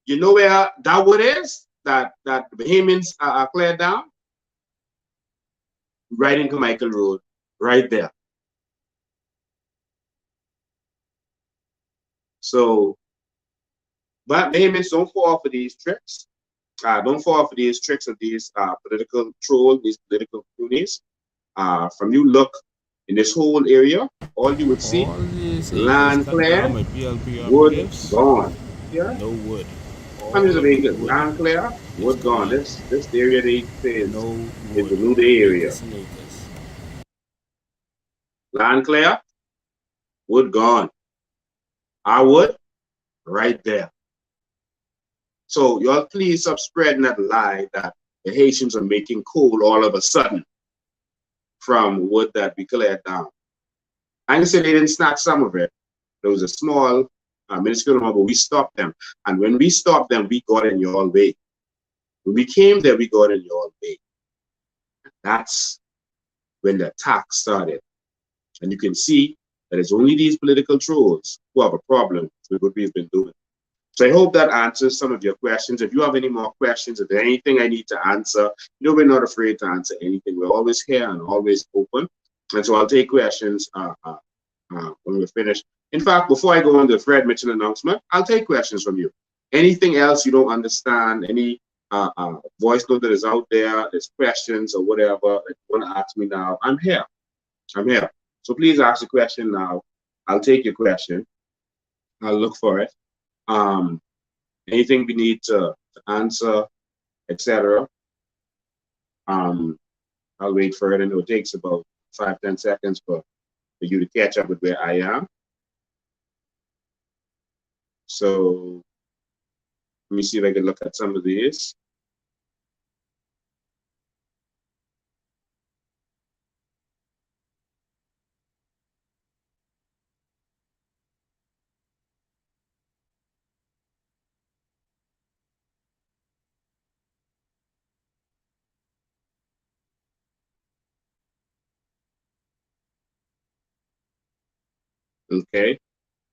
You know where that wood is that the Bahamians cleared down? Right into Michael Road, right there. So, but Bahamians don't fall for these tricks. Don't fall for these tricks of these political trolls, these political cronies. From you look in this whole area, all you would see they say acres Land cut down clear, by PLP wood operatives. gone. Yeah, No wood. hundreds All of of the acres. wood Land clear, is wood gone. gone. This area they say No is wood. the new day area. Acres and acres. Land clear, wood gone. Our wood right there. So y'all please stop spreading that lie that the Haitians are making coal all of a sudden from wood that we cleared down. I can say they didn't snatch some of it. There was a small, minuscule amount, but we stopped them. And when we stopped them, we got in your way. When we came there, we got in your way. That's when the attack started. And you can see that it's only these political trolls who have a problem with what we've been doing. So I hope that answers some of your questions. If you have any more questions, if there's anything I need to answer, you know, we're not afraid to answer anything. We're always here and always open. And so I'll take questions when we're finished. In fact, before I go on the Fred Mitchell announcement, I'll take questions from you. Anything else you don't understand, any voice note that is out there, there's questions or whatever that you want to ask me now, I'm here. I'm here. So please ask the question now. I'll take your question. I'll look for it. Anything we need to answer, etc. I'll wait for it, and it takes about 5-10 seconds for you to catch up with where I am. So let me see if I can look at some of these. Okay,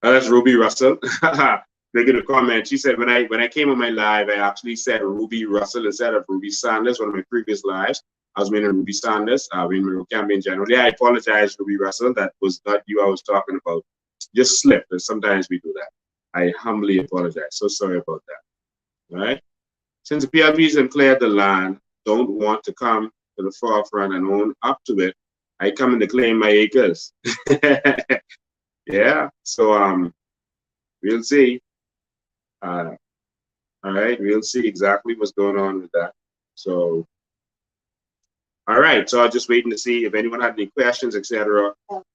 that's Ruby Russell. Making a comment. She said when I came on my live, I actually said Ruby Russell instead of Ruby Sanders. One of my previous lives, I was meaning Ruby Sanders. We campaign generally. I apologize, Ruby Russell. That was not you I was talking about. Just slipped. And sometimes we do that. I humbly apologize. So sorry about that. All right. Since the PLPs have cleared the land, don't want to come to the forefront and own up to it, I come in to claim my acres. Yeah. So we'll see. All right, we'll see exactly what's going on with that. So, all right, so I'm just waiting to see if anyone had any questions, etc. El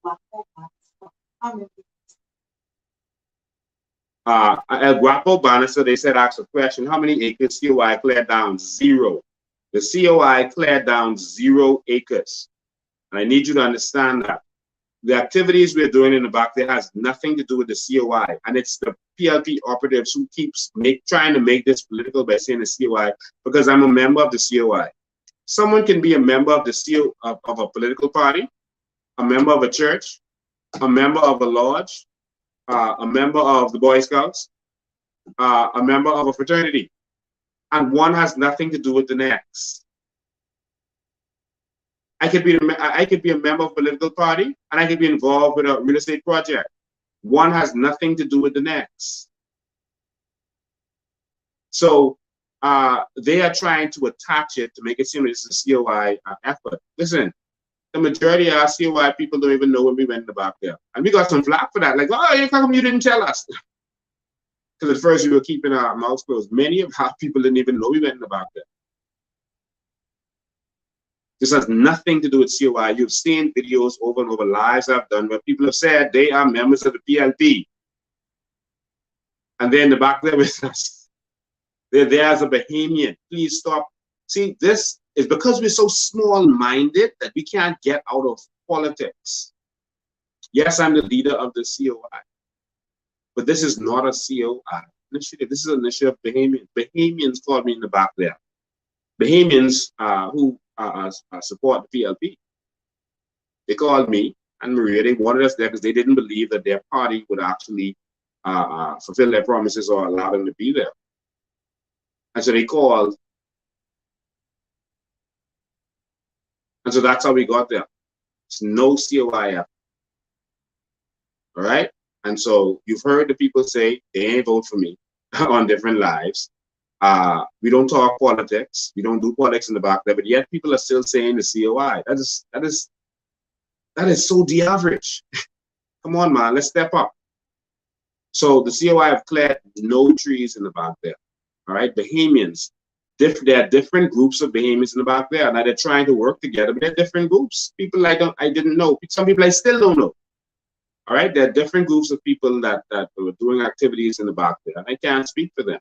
Guapo Bannister, they said, ask a question. How many acres COI cleared down? 0. The COI cleared down 0 acres. And I need you to understand that. The activities we're doing in the back there has nothing to do with the COI. And it's the PLP operatives who keeps trying to make this political by saying the COI, because I'm a member of the COI. Someone can be a member of the of a political party, a member of a church, a member of a lodge, a member of the Boy Scouts, a member of a fraternity. And one has nothing to do with the next. I could be a member of a political party, and I could be involved with a real estate project. One has nothing to do with the next. So they are trying to attach it to make it seem like it's a COI effort. Listen, the majority of our COI people don't even know when we went in the back there. And we got some flack for that. Like, oh, how come you didn't tell us? Because at first we were keeping our mouths closed. Many of our people didn't even know we went in the back there. This has nothing to do with COI. You've seen videos over and over, lives I've done, where people have said they are members of the PLP. And they're in the back there with us. They're there as a Bahamian. Please stop. See, this is because we're so small-minded that we can't get out of politics. Yes, I'm the leader of the COI. But this is not a COI initiative. This is an initiative of Bahamians. Bahamians called me in the back there. Bahamians who support the PLP. They called me and Maria. They wanted us there because they didn't believe that their party would actually fulfill their promises or allow them to be there. And so they called. And so that's how we got there. It's no COI effort. All right? And so you've heard the people say they ain't vote for me on different lives. We don't talk politics. We don't do politics in the back there, but yet people are still saying the COI. That is so the average. Come Come on, man, let's step up. So the COI have cleared no trees in the back there. All right, Bahamians. There are different groups of Bahamians in the back there. Now they're trying to work together, but they're different groups. People I didn't know. Some people I still don't know. All right, there are different groups of people that were doing activities in the back there, and I can't speak for them.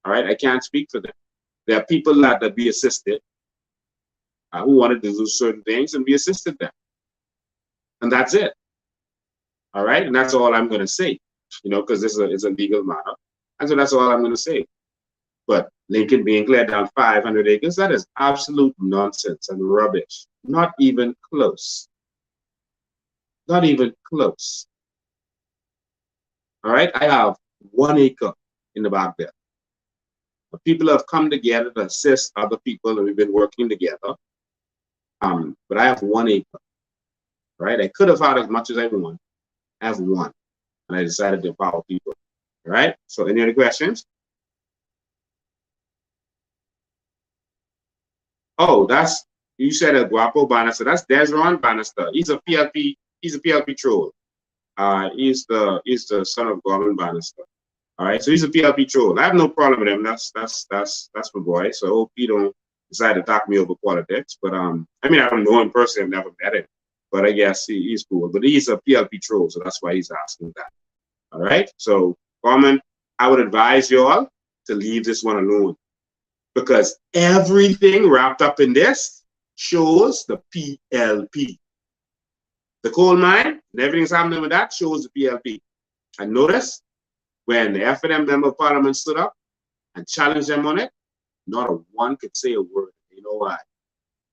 All right, I can't speak for them. There are people that we assisted who wanted to do certain things, and we assisted them, and that's it. All right, and that's all I'm going to say, because this is a legal matter, and so that's all I'm going to say. But Lincoln being cleared down 500 acres, that is absolute nonsense and rubbish. Not even close. Not even close. All right, I have 1 acre in the back there. But people have come together to assist other people, and we've been working together. But I have 1 acre. All right, I could have had as much as I want. I have 1, and I decided to empower people. All right, so any other questions? Oh, you said a Guapo Bannister. That's Desron Bannister. He's a PLP troll. He's the son of Gorman Bannister. All right, so he's a PLP troll. I have no problem with him. That's my boy. So I hope he don't decide to talk me over politics. But I don't know him personally. I've never met him. But I guess he's cool. But he's a PLP troll, so that's why he's asking that. All right, so Gorman, I would advise you all to leave this one alone, because everything wrapped up in this shows the PLP. The coal mine and everything's happening with that shows the PLP. And notice when the FNM member of parliament stood up and challenged them on it, not a one could say a word. You know why?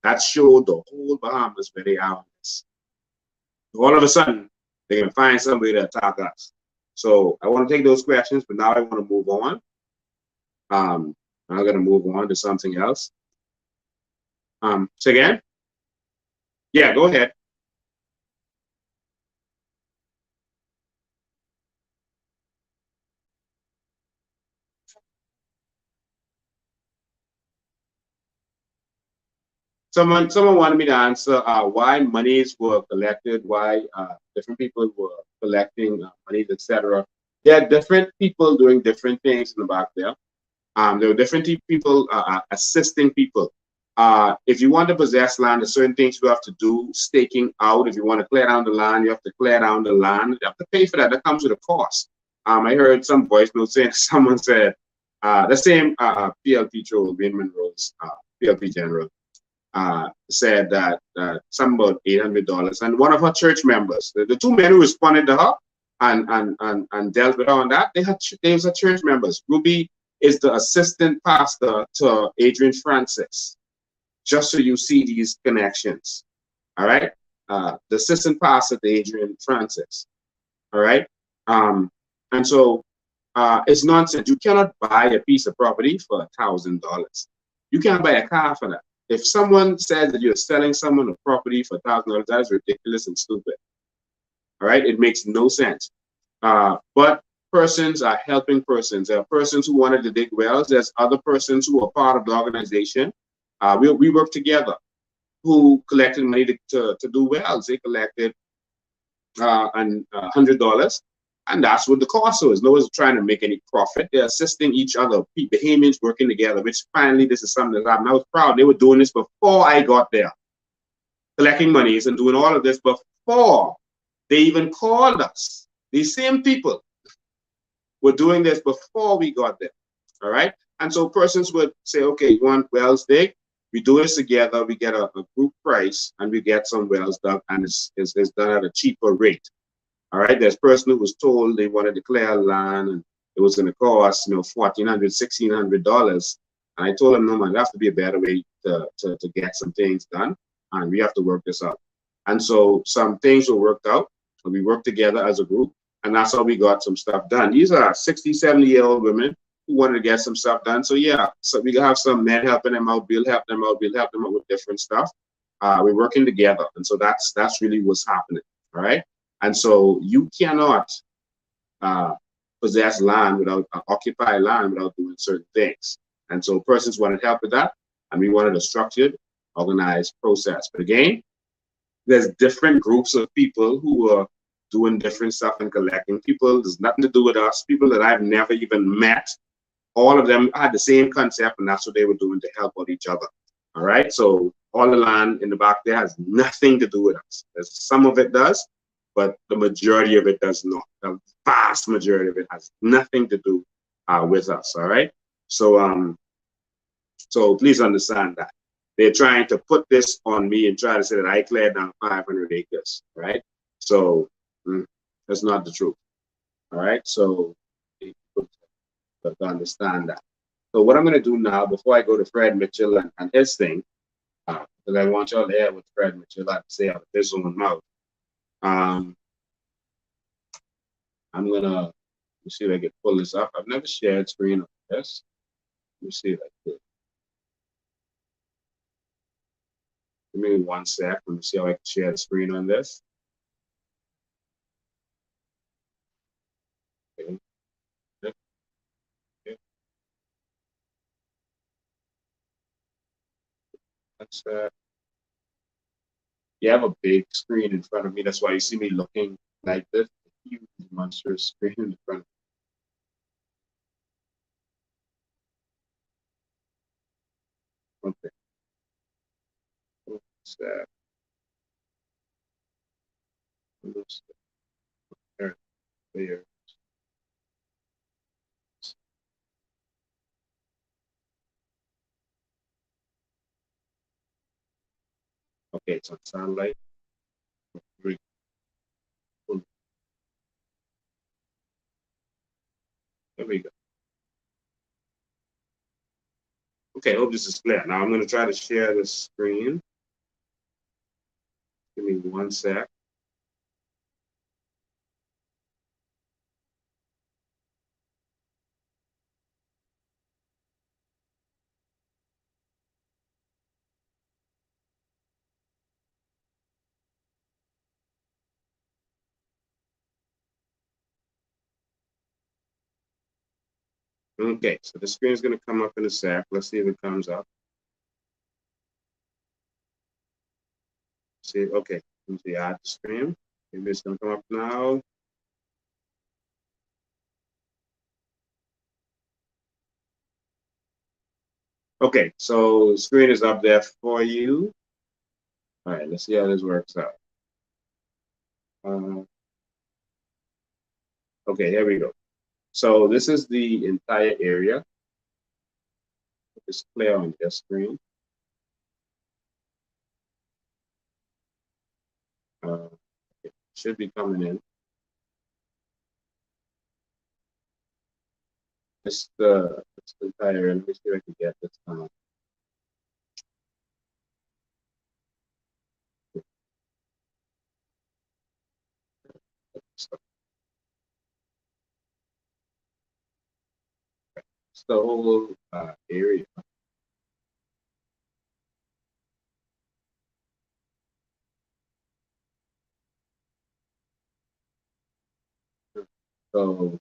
That showed the whole Bahamas where they are on this. All of a sudden, they can find somebody to attack us. So I want to take those questions, but now I want to move on. I'm going to move on to something else. So again? Yeah, go ahead. Someone wanted me to answer why monies were collected, why different people were collecting monies, etc. There are different people doing different things in the back there. There were different people assisting people. If you want to possess land, there's certain things you have to do, staking out. If you want to clear down the land, you have to clear down the land. You have to pay for that. That comes with a cost. I heard some voice note saying, someone said, the same PLP troll, Wayne Monroe's PLP general, said that something about $800. And one of her church members, the two men who responded to her and dealt with her on that, they was church members. Ruby is the assistant pastor to Adrian Francis. Just so you see these connections. All right. The assistant pastor to Adrian Francis. All right. And so it's nonsense. You cannot buy a piece of property for $1,000. You can't buy a car for that. If someone says that you're selling someone a property for $1,000, that is ridiculous and stupid. All right, it makes no sense. But persons are helping persons. There are persons who wanted to dig wells. There's other persons who are part of the organization. We work together. Who collected money to do wells? They collected $100. And that's what the cost was. No one's trying to make any profit. They're assisting each other. Bahamians working together, which finally this is something that happened. I was proud. They were doing this before I got there. Collecting monies and doing all of this before they even called us. These same people were doing this before we got there. All right? And so persons would say, okay, you want wells dig? We do this together. We get a group price and we get some wells dug, and it's done at a cheaper rate. All right, there's a person who was told they wanted to clear land and it was going to cost, $1,400, $1,600. And I told them, no, man, there has to be a better way to get some things done, and we have to work this out. And so some things were worked out, and we worked together as a group, and that's how we got some stuff done. These are 60, 70-year-old women who wanted to get some stuff done. So yeah, so we have some men helping them out. We'll help them out. We'll help them out with different stuff. We're working together, and so that's really what's happening. All right. And so you cannot possess land without occupy land without doing certain things. And so persons wanted help with that, and we wanted a structured, organized process. But again, there's different groups of people who are doing different stuff and collecting people. There's nothing to do with us. People that I've never even met. All of them had the same concept, and that's what they were doing to help out each other. All right. So all the land in the back there has nothing to do with us. Some of it does, but the majority of it does not. The vast majority of it has nothing to do with us. All right. So so please understand that they're trying to put this on me and try to say that I cleared down 500 acres. Right. So that's not the truth. All right. So to understand that. So what I'm going to do now, before I go to Fred Mitchell and his thing, because I want y'all to hear what Fred Mitchell had to say out of his own mouth. I'm going to see if I can pull this up. I've never shared screen of this. Let me see if I can. Give me 1 sec. Let me see how I can share the screen on this. Okay. That's you have a big screen in front of me. That's why you see me looking like this. A huge monstrous screen in front of me. Okay. What's that? There. Okay, it's on sunlight. There we go. Okay, hope this is clear. Now I'm going to try to share the screen. Give me 1 sec. Okay, so the screen is going to come up in a sec. Let's see if it comes up. See, okay, let me add the screen. Maybe it's going to come up now. Okay, so the screen is up there for you. All right, let's see how this works out. Okay, here we go. So this is the entire area. It's clear on your screen. It should be coming in. It's the entire area. Let me see if I can get this down. It's the whole area. So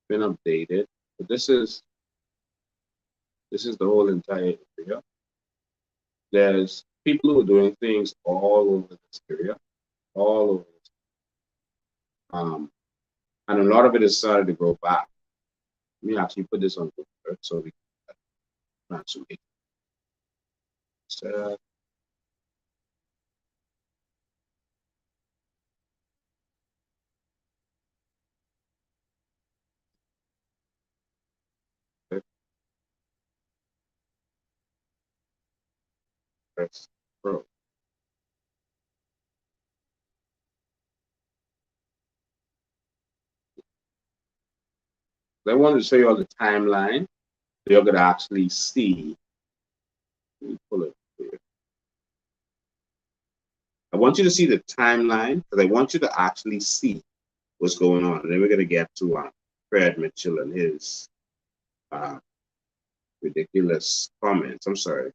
been updated. But this is the whole entire area. There's people who are doing things all over this area, all over this. And a lot of it has started to grow back. Let me actually put this on Google Earth so we can translate. So, that's Pro. I wanted to show you all the timeline. So you're going to actually see. Let me pull it here. I want you to see the timeline because I want you to actually see what's going on. And then we're going to get to Fred Mitchell and his ridiculous comments. I'm sorry.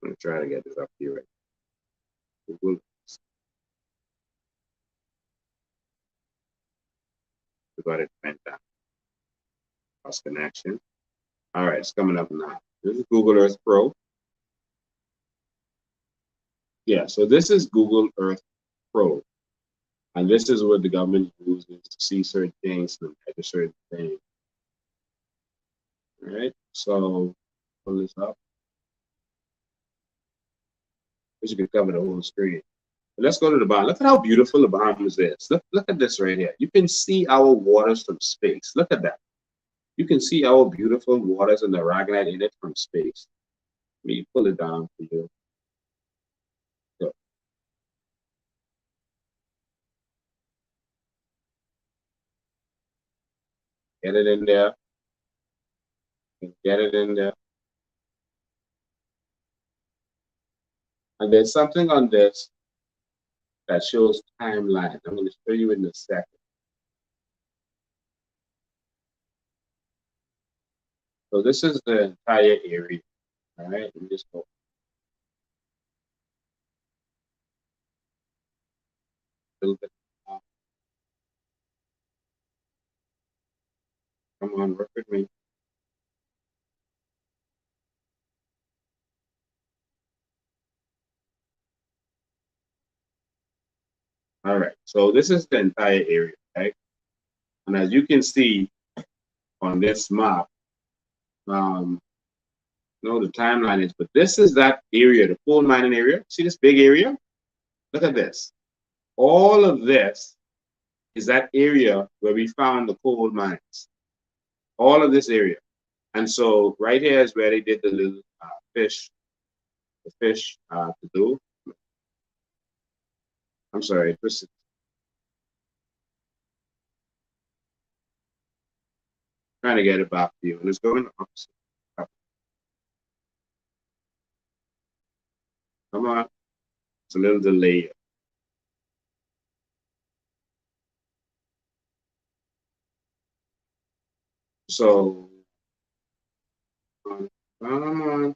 I'm going to try to get this up here right. Google. We got it went down. Lost connection. All right, it's coming up now. This is Google Earth Pro. Yeah, so this is Google Earth Pro. And this is what the government uses to see certain things and measure certain things. All right, so pull this up. This you can cover the whole screen. But let's go to the bottom. Look at how beautiful the Bahamas is. Look at this right here. You can see our waters from space. Look at that. You can see our beautiful waters and the aragonite in it from space. Let me pull it down for you. So, get it in there. Get it in there. And there's something on this that shows timeline. I'm going to show you in a second. So this is the entire area. All right, let me just go. A little bit. Come on, work with me. All right, so this is the entire area, right? And as you can see on this map, no, the timeline is, but this is that area, the coal mining area. See this big area? Look at this. All of this is that area where we found the coal mines. All of this area. And so right here is where they did the little fish, to do. I'm sorry, trying to get it back to you. And it's going opposite. Come on. It's a little delay. So, come on.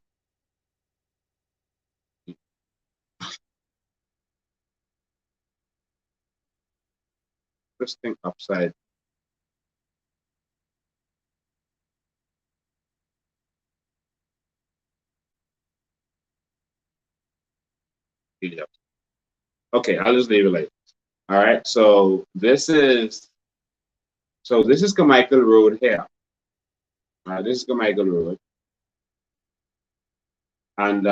This thing upside. Okay, I'll just leave it like this. All right, so this is Carmichael Road here. This is Carmichael Road. And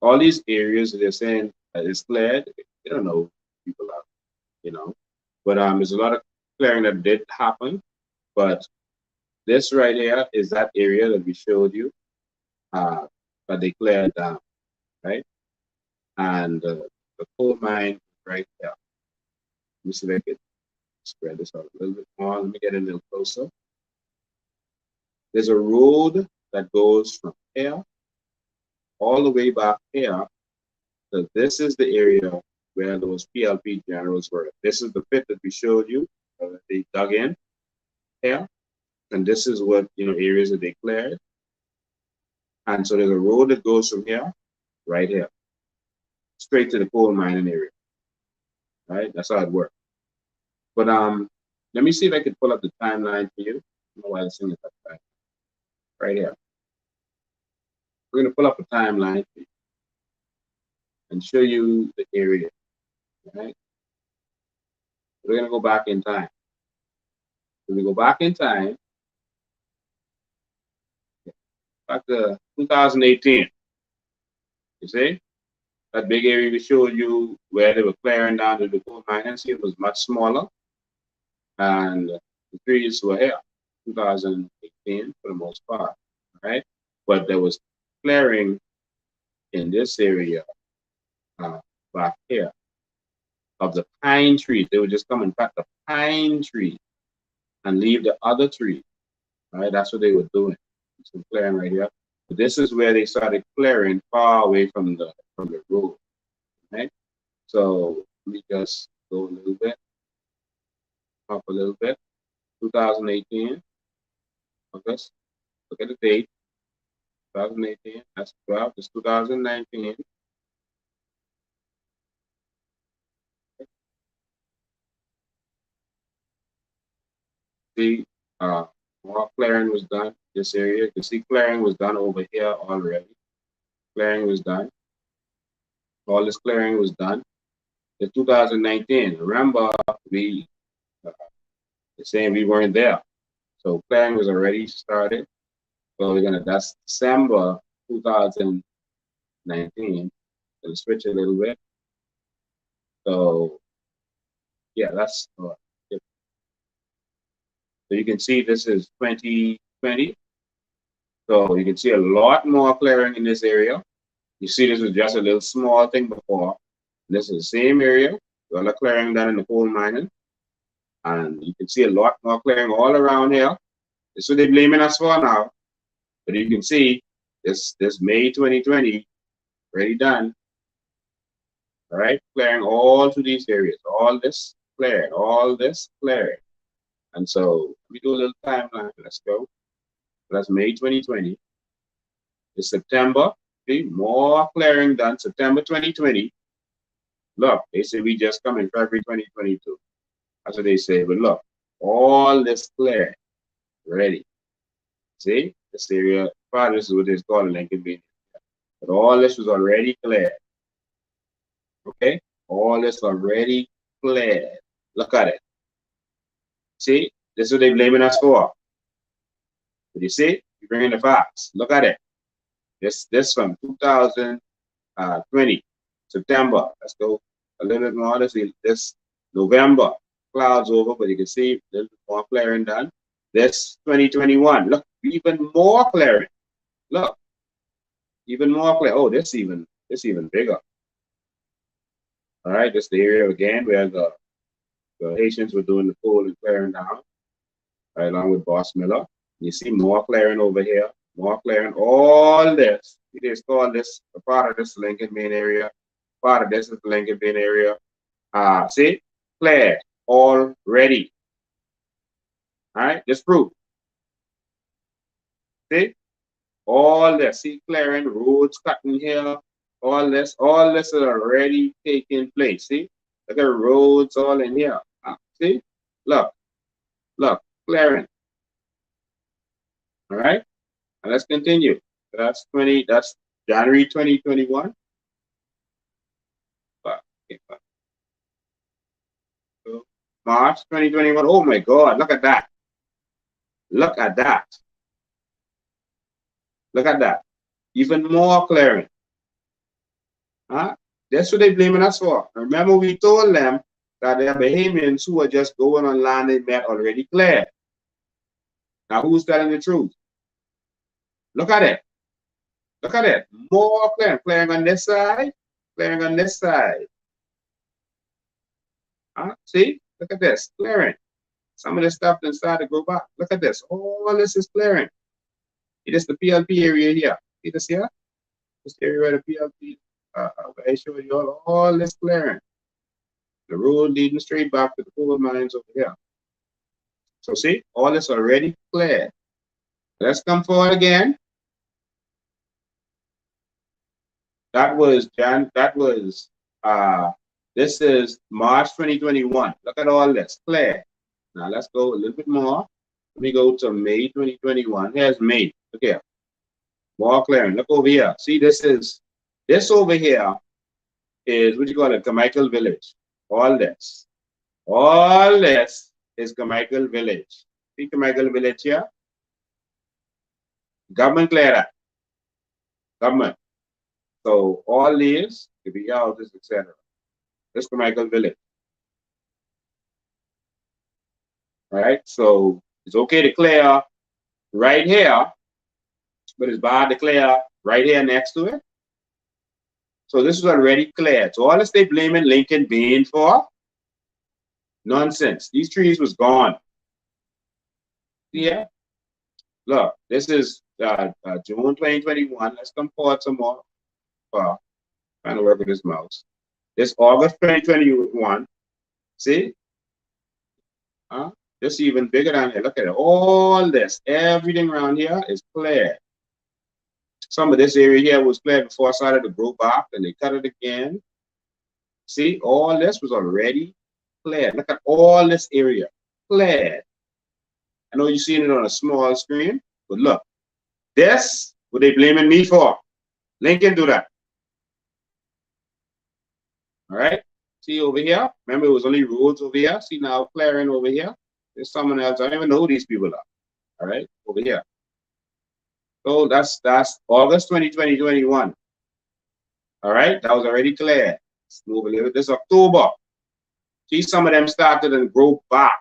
all these areas they're saying is cleared. They don't know people are, But there's a lot of clearing that did happen. But this right here is that area that we showed you that they cleared down, right? And the coal mine right here. Let me see if I can spread this out a little bit more. Let me get a little closer. There's a road that goes from here all the way back here. So this is the area where those PLP generals were. This is the pit that we showed you. They dug in here. And this is what, areas that they cleared. And so there's a road that goes from here, right here, straight to the coal mining area. Right? That's how it works. But let me see if I can pull up the timeline for you. I don't know why this thing is up right here. We're going to pull up a timeline for you and show you the area. Right? We're going to go back in time. When we go back in time, back to 2018, you see? That big area we showed you where they were clearing down the coal mine, see, it was much smaller. And the trees were here, 2018 for the most part, right? But there was clearing in this area back here of the pine trees. They would just come and cut the pine tree and leave the other tree, right? That's what they were doing. Some clearing right here. But this is where they started clearing far away from the road, right? So let me just go a little bit, up a little bit. 2018, August. Look at the date. 2018. That's 12. It's 2019. See, more clearing was done this area. You can see clearing was done over here already. Clearing was done. All this clearing was done in 2019. Remember, we saying we weren't there. So clearing was already started. So that's December 2019. Gonna switch a little bit. So yeah, that's so you can see this is 2020. So you can see a lot more clearing in this area. You see this was just a little small thing before. This is the same area. A lot of clearing done in the coal mining. And you can see a lot more clearing all around here. This is what they're blaming us for now. But you can see this May 2020 already done. All right, clearing all to these areas. All this clearing, all this clearing. And so we do a little timeline. Let's go. That's May 2020. It's September. See, more clearing done. September 2020. Look, they say we just come in February 2022. That's what they say. But look, all this clearing ready. See, this area, part of this is what they call an inconvenience. But all this was already cleared. Okay, all this already cleared. Look at it. See, this is what they're blaming us for. Did you see? You bring in the facts. Look at it. This from 2020 September. Let's go a little bit more. Let's see. This November, clouds over, but you can see a little bit more clearing done. This 2021. Look, even more clearing. Look, even more clear. Oh, this even bigger. All right, this is the area again where the Haitians were doing the coal and clearing down, right, along with Boss Miller. You see more clearing over here, more clearing. All this, we just call this a part of this Lincoln Main area. Part of this is the Lincoln Main area. See, cleared already. All right, just proof. See, all this, see, clearing, roads cutting here. All this is already taking place. See, look at the roads all in here. See, look, clearing. All right, and let's continue. That's January 2021. So March 2021. Oh my God, look at that. Look at that. Look at that. Even more clearing. That's what they're blaming us for. Remember, we told them that they are Bahamians who are just going on land they met already cleared. Now, who's telling the truth? Look at it. Look at it. More clearing. Clearing on this side. Clearing on this side. See? Look at this. Clearing. Some of this stuff then started to go back. Look at this. All this is clearing. It is the PLP area here. See this here? This area where the PLP. I show you all this clearing. The road leading straight back to the coal mines over here. So see, all this already cleared. Let's come forward again. This is March 2021. Look at all this, clear. Now let's go a little bit more. Let me go to May 2021. Here's May, look here. More clearing, look over here. See, this over here is, what you call it, Carmichael Village. All this is Carmichael Village. See Carmichael Village here? Government clear that. Government. So all these, could be houses, etc. This is Carmichael Village. All right, so it's okay to clear right here, but it's bad to clear right here next to it. So this is already cleared. So all this they blaming Lincoln Bain for? Nonsense. These trees was gone. Yeah. Look, this is June 2021. Let's come forward some more. Trying to work with this mouse. This August 2021. See? This is even bigger down here. Look at it. All this, everything around here is cleared. Some of this area here was cleared before I started to grow back, and they cut it again. See, all this was already cleared. Look at all this area cleared. I know you're seeing it on a small screen, but look, this what they blaming me for. Lincoln do that. All right. See over here. Remember, it was only roads over here. See now clearing over here. There's someone else. I don't even know who these people are. All right, over here. So that's August 2020, 21. All right, that was already cleared. Let's move a little bit. This October. See, some of them started and grow back.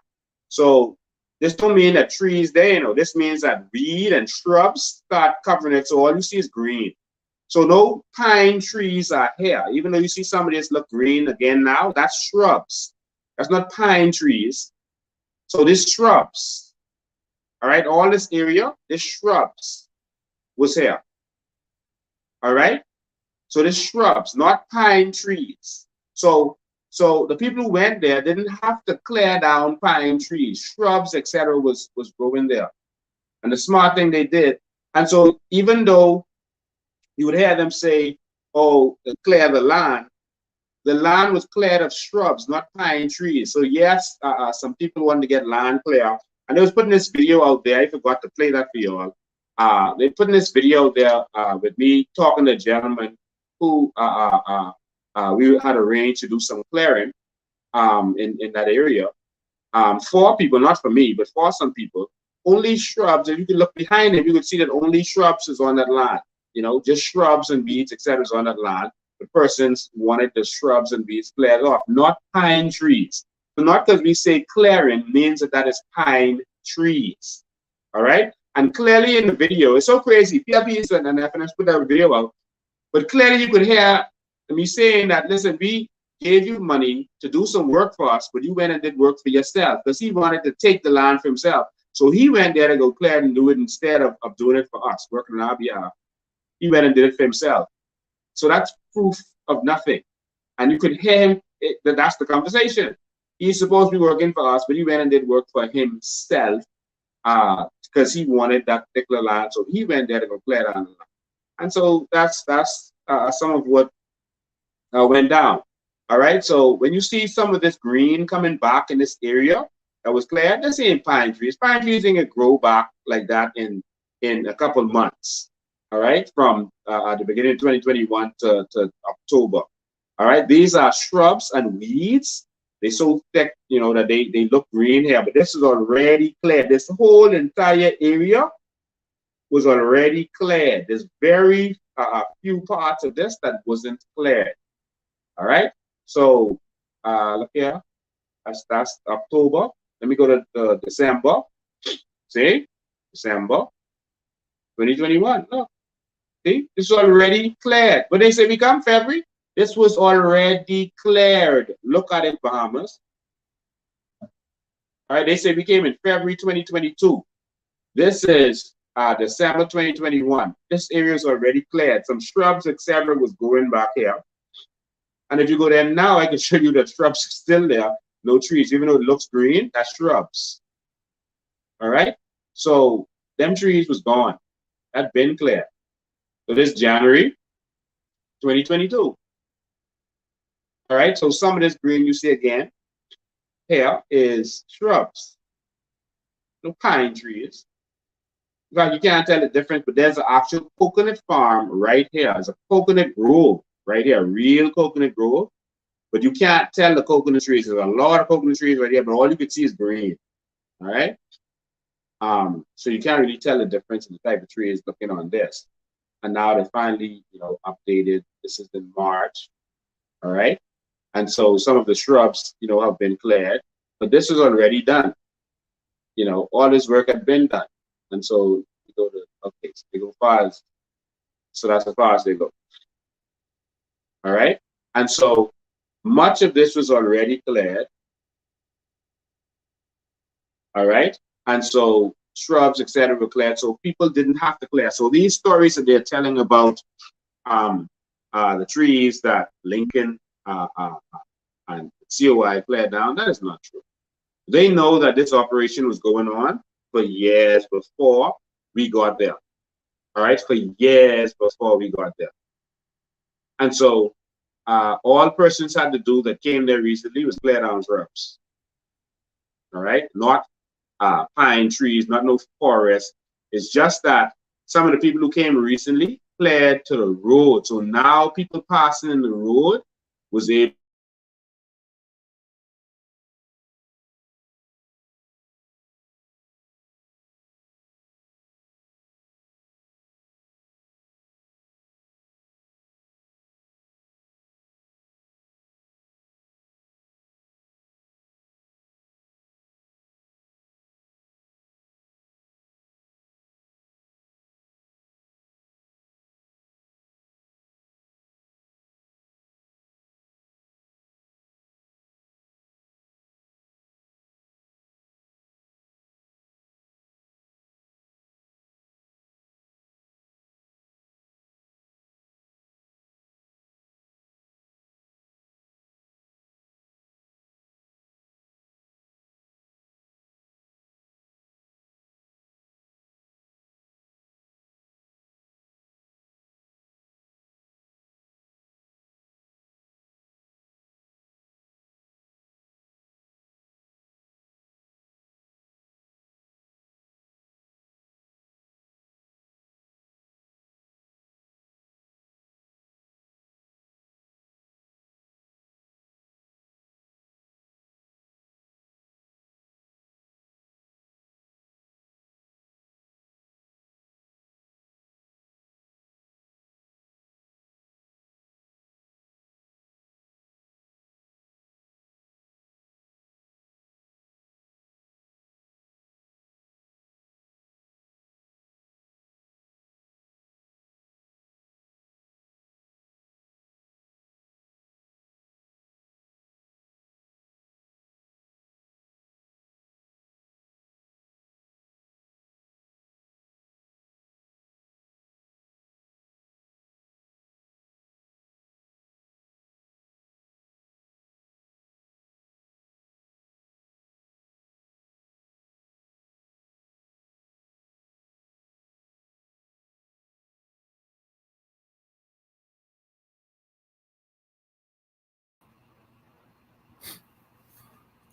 So this don't mean that trees there, you know. This means that weed and shrubs start covering it. So all you see is green. So no pine trees are here. Even though you see some of this look green again now, that's shrubs. That's not pine trees. So this shrubs. All right, all this area, this shrubs was here. All right. So this shrubs, not pine trees. So the people who went there didn't have to clear down pine trees, shrubs, etc. was growing there. And the smart thing they did, and so even though you would hear them say, oh, clear the land was cleared of shrubs, not pine trees. So yes, some people wanted to get land clear. And they was putting this video out there. I forgot to play that for you all. They putting this video there with me talking to a gentleman who we had arranged to do some clearing in that area. For people, not for me, but for some people, only shrubs. If you can look behind him, you can see that only shrubs is on that land. You know, just shrubs and weeds, etc. is on that land. The persons wanted the shrubs and weeds cleared off, not pine trees. So not because we say clearing means that is pine trees. All right? And clearly in the video, it's so crazy. PLP and FNS put that video out. But clearly you could hear me saying that, listen, we gave you money to do some work for us, but you went and did work for yourself because he wanted to take the land for himself. So he went there to go clear and do it instead of doing it for us, working on our behalf. He went and did it for himself. So that's proof of nothing. And you could hear him, that's the conversation. He's supposed to be working for us, but he went and did work for himself because he wanted that particular land. So he went there to go clear down the land. And so that's some of what went down. All right. So when you see some of this green coming back in this area that was cleared, this ain't pine trees. Pine trees ain't gonna grow back like that in a couple months. All right, from the beginning of 2021 to October. All right, these are shrubs and weeds. They're so thick, you know, that they look green here, but this is already cleared. This whole entire area was already cleared. There's very few parts of this that wasn't cleared. All right, so look here, that's October. Let me go to December. See, December 2021. Look. See, this is already cleared. But they say we come February, this was already cleared. Look at it, Bahamas. All right, they say we came in February 2022. This is December 2021. This area is already cleared. Some shrubs, etc., was going back here. And if you go there now, I can show you that shrubs are still there. No trees, even though it looks green, that's shrubs. All right, so them trees was gone. That been cleared. So this January 2022. All right, so some of this green you see again here is shrubs, no pine trees. You can't tell the difference, but there's an actual coconut farm right here. There's a coconut grove right here, real coconut grove. But you can't tell the coconut trees. There's a lot of coconut trees right here, but all you can see is green. All right. So you can't really tell the difference in the type of trees looking on this. And now they finally, you know, updated. This is in March. All right. And so some of the shrubs, you know, have been cleared, but this is already done. You know, all this work had been done. And so you go to, okay, so they go far as, so that's as far as they go. All right. And so much of this was already cleared. All right. And so shrubs, etc., were cleared. So people didn't have to clear. So these stories that they're telling about the trees that Lincoln and COI cleared down, that is not true. They know that this operation was going on for years before we got there. All right, for years before we got there. And so all persons had to do that came there recently was clear down shrubs. All right, not pine trees, not no forest. It's just that some of the people who came recently cleared to the road. So now people passing in the road was able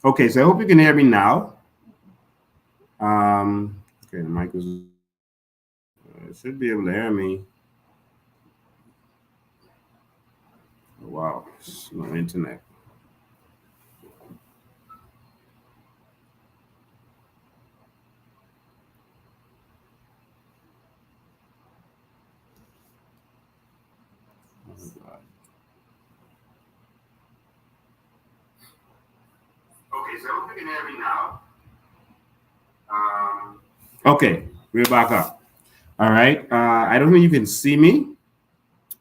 Okay, so I hope you can hear me now. Okay, the mic is. Should be able to hear me. Wow, no internet. Okay, so I hope you can hear me now. Okay, we're back up. All right. I don't think you can see me,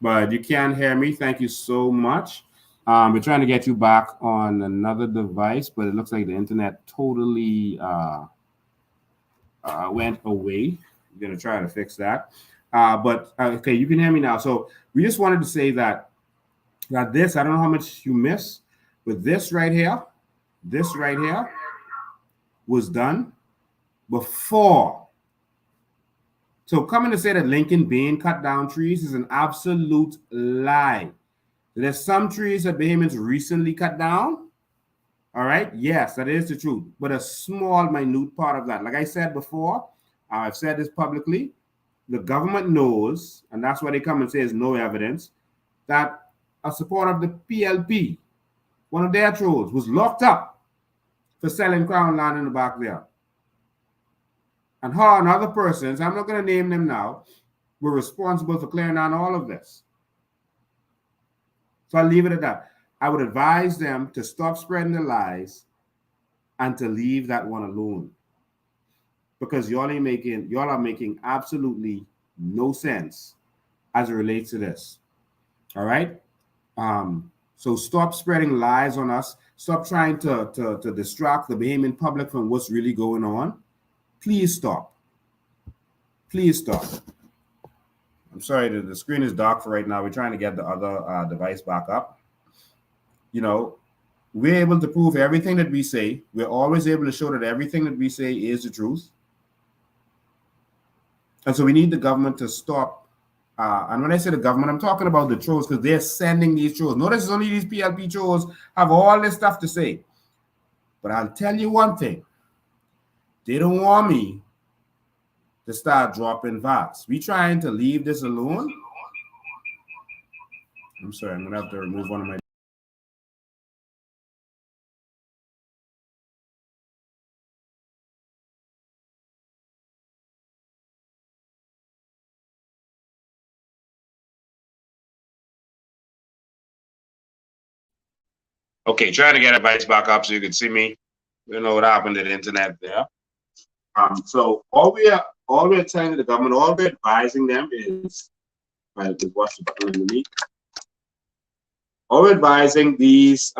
but you can hear me. Thank you so much. We're trying to get you back on another device, but it looks like the internet totally went away. We're going to try to fix that. Okay, you can hear me now. So we just wanted to say that this, I don't know how much you missed, but this right here was done before. So coming to say that Lincoln Bain cut down trees is an absolute lie. There's some trees that Bahamians recently cut down. All right. Yes, that is the truth. But a small, minute part of that. Like I said before, I've said this publicly. The government knows, and that's why they come and say there's no evidence, that a supporter of the PLP, one of their trolls, was locked up for selling crown land in the back there. And her and other persons, I'm not going to name them now, were responsible for clearing down all of this. So I'll leave it at that. I would advise them to stop spreading the lies and to leave that one alone. Because y'all are making absolutely no sense as it relates to this. All right? So stop spreading lies on us. Stop trying to distract the Bahamian public from what's really going on. Please stop. Please stop. I'm sorry, the screen is dark for right now. We're trying to get the other device back up. You know, we're able to prove everything that we say. We're always able to show that everything that we say is the truth. And so we need the government to stop. And when I say the government, I'm talking about the trolls, because they're sending these trolls. Notice it's only these PLP trolls have all this stuff to say. But I'll tell you one thing. They don't want me to start dropping VATs. We trying to leave this alone. I'm sorry, I'm gonna have to remove one of my. Okay, trying to get a device back up so you can see me. You know what happened to the internet there. So all we're telling the government, all we're advising them is, I just watch the button underneath. All we're advising these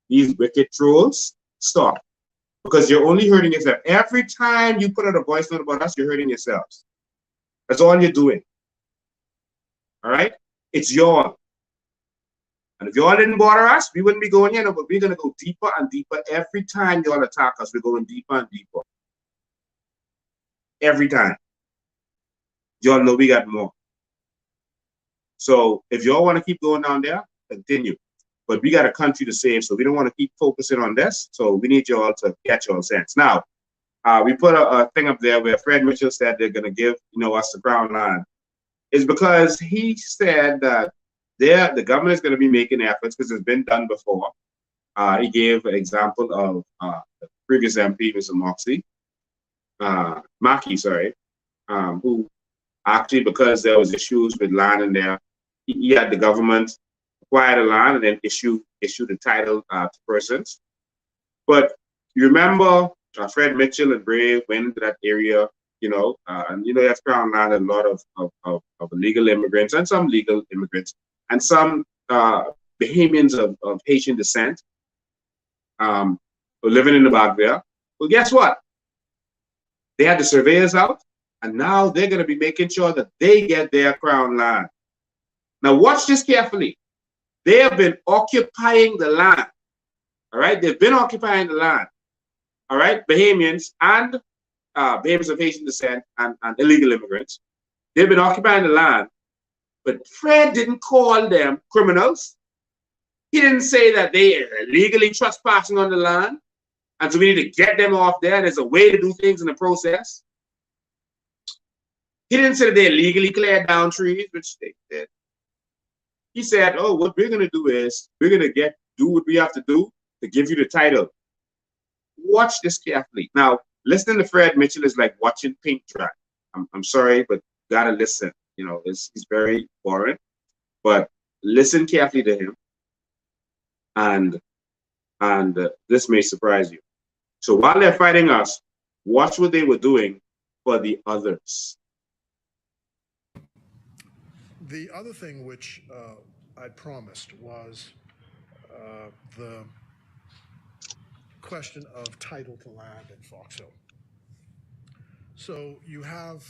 wicked trolls, stop. Because you're only hurting yourself. Every time you put out a voice note about us, you're hurting yourselves. That's all you're doing. All right? It's y'all. And if y'all didn't bother us, we wouldn't be going here, but we're going to go deeper and deeper. Every time y'all attack us, we're going deeper and deeper. Every time. Y'all know we got more. So if y'all want to keep going down there, continue. But we got a country to save, so we don't want to keep focusing on this. So we need y'all to get your sense. Now, we put a thing up there where Fred Mitchell said they're going to give us the crown land. It's because he said that the government is going to be making efforts, because it's been done before. He gave an example of the previous MP, Mr. Mackey, who actually, because there was issues with land in there, he had the government acquire the land and then issue the title to persons. But you remember Fred Mitchell and Brave went into that area, and you have crown land and a lot of illegal immigrants and some legal immigrants and some Bahamians of Haitian descent living in the back there. Well, guess what? They had the surveyors out, and now they're going to be making sure that they get their crown land. Now, watch this carefully. They have been occupying the land. All right? They've been occupying the land. All right? Bahamians and Bahamians of Haitian descent and illegal immigrants. They've been occupying the land. But Fred didn't call them criminals. He didn't say that they are illegally trespassing on the land. And so we need to get them off there. There's a way to do things in the process. He didn't say that they illegally cleared down trees, which they did. He said, oh, what we're going to do is we're going to do what we have to do to give you the title. Watch this carefully. Now, listening to Fred Mitchell is like watching paint dry. I'm sorry, but gotta listen. You know, he's very boring, but listen carefully to him, and this may surprise you. So while they're fighting us, watch what they were doing for the others. The other thing which I promised was the question of title to land in Fox Hill. So you have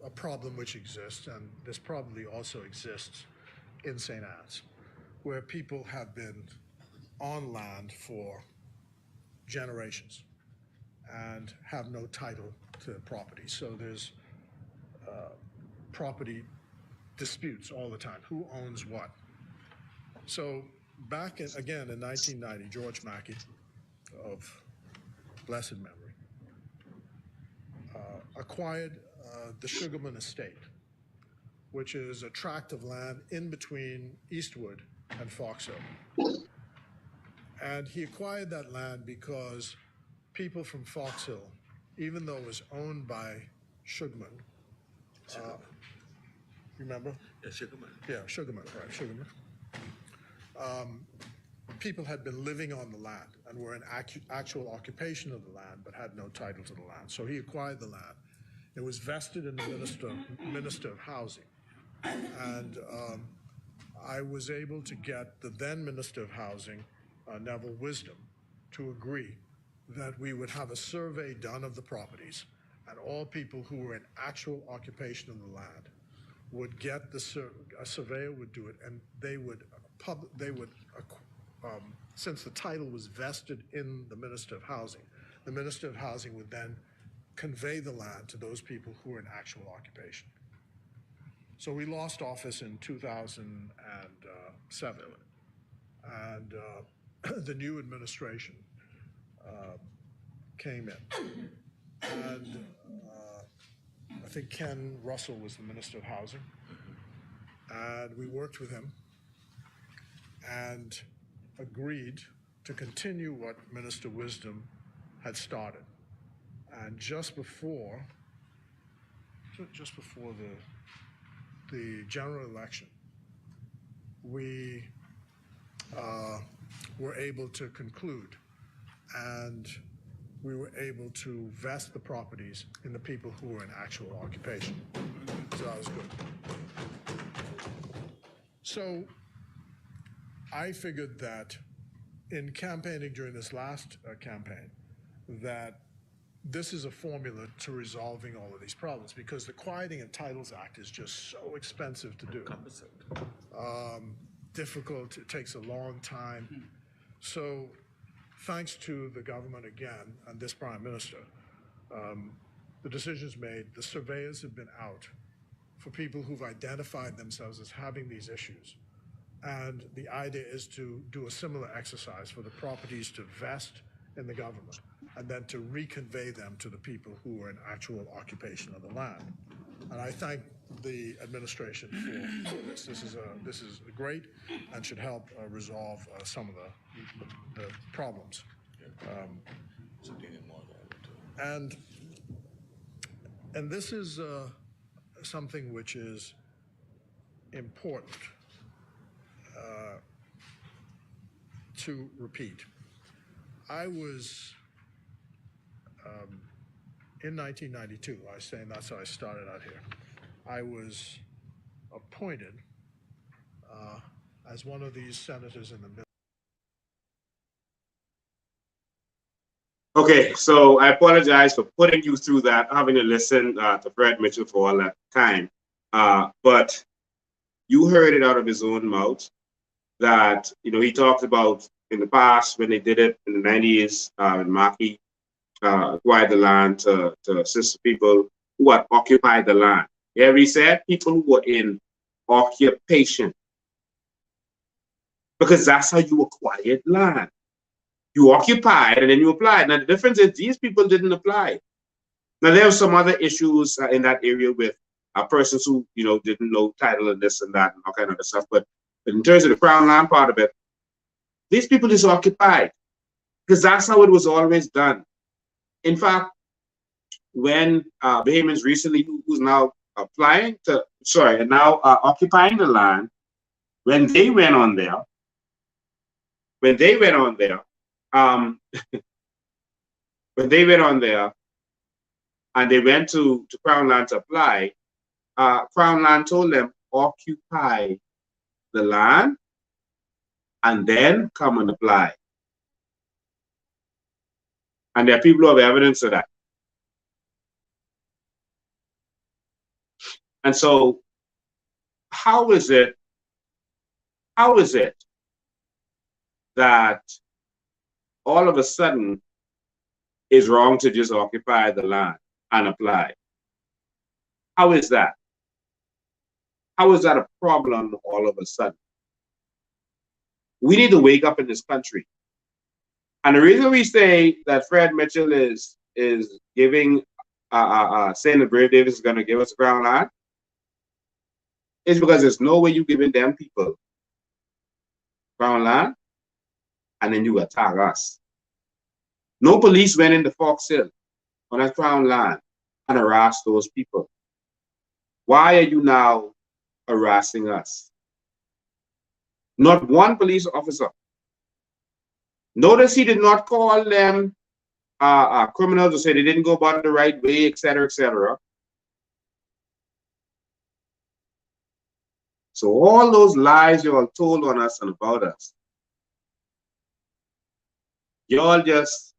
a problem which exists, and this probably also exists in St. Anne's, where people have been on land for generations and have no title to property. So there's property disputes all the time. Who owns what? So back again in 1990, George Mackey, of blessed memory, acquired the Sugarman Estate, which is a tract of land in between Eastwood and Fox Hill. And he acquired that land because people from Fox Hill, even though it was owned by Sugarman, remember? Yeah, Sugarman. Yeah, Sugarman, right, Sugarman. People had been living on the land and were in actual occupation of the land, but had no title to the land. So he acquired the land. It was vested in the Minister of Housing. And I was able to get the then Minister of Housing, Neville Wisdom, to agree that we would have a survey done of the properties, and all people who were in actual occupation of the land would get a surveyor would do it, and they would since the title was vested in the Minister of Housing, the Minister of Housing would then convey the land to those people who were in actual occupation. So we lost office in 2007, and the new administration came in, and I think Ken Russell was the Minister of Housing, and we worked with him and agreed to continue what Minister Wisdom had started. And just before the general election, we were able to conclude, and we were able to vest the properties in the people who were in actual occupation. So that was good. So I figured that in campaigning during this last campaign, that this is a formula to resolving all of these problems, because the Quieting and Titles Act is just so expensive to do. Difficult, it takes a long time. So thanks to the government again and this Prime Minister, the decision's made, the surveyors have been out for people who've identified themselves as having these issues. And the idea is to do a similar exercise for the properties to vest in the government, and then to reconvey them to the people who are in actual occupation of the land. And I thank the administration for this. This is great and should help resolve some of the problems. And this is something which is important to repeat. I was, in 1992, I was saying that's how I started out here. I was appointed as one of these senators in the middle. Okay, so I apologize for putting you through that, having to listen to Fred Mitchell for all that time. But you heard it out of his own mouth that, you know, he talked about in the past when they did it in the 90s, when Mackey acquired the land to assist people who had occupied the land. Here he said people who were in occupation, because that's how you acquired land. You occupied and then you applied. Now the difference is these people didn't apply. Now there are some other issues in that area with persons who didn't know title and this and that and all kind of other stuff. But in terms of the Crown land part of it, these people just occupied because that's how it was always done. In fact, when Bahamians recently, who's now occupying the land, when they went on there, when they went on there and they went to Crown land to apply, Crown land told them, occupy the land and then come and apply. And there are people who have evidence of that. And so how is it that all of a sudden it's wrong to just occupy the land and apply? How is that? How is that a problem all of a sudden? We need to wake up in this country. And the reason we say that Fred Mitchell is giving, saying that Brave Davis is going to give us a Crown land is because there's no way you giving them people Crown land and then you attack us. No police went into Fox Hill on that Crown land and harassed those people. Why are you now harassing us? Not one police officer. Notice he did not call them criminals or say they didn't go about it the right way, etc., etc. So all those lies you all told on us and about us, y'all just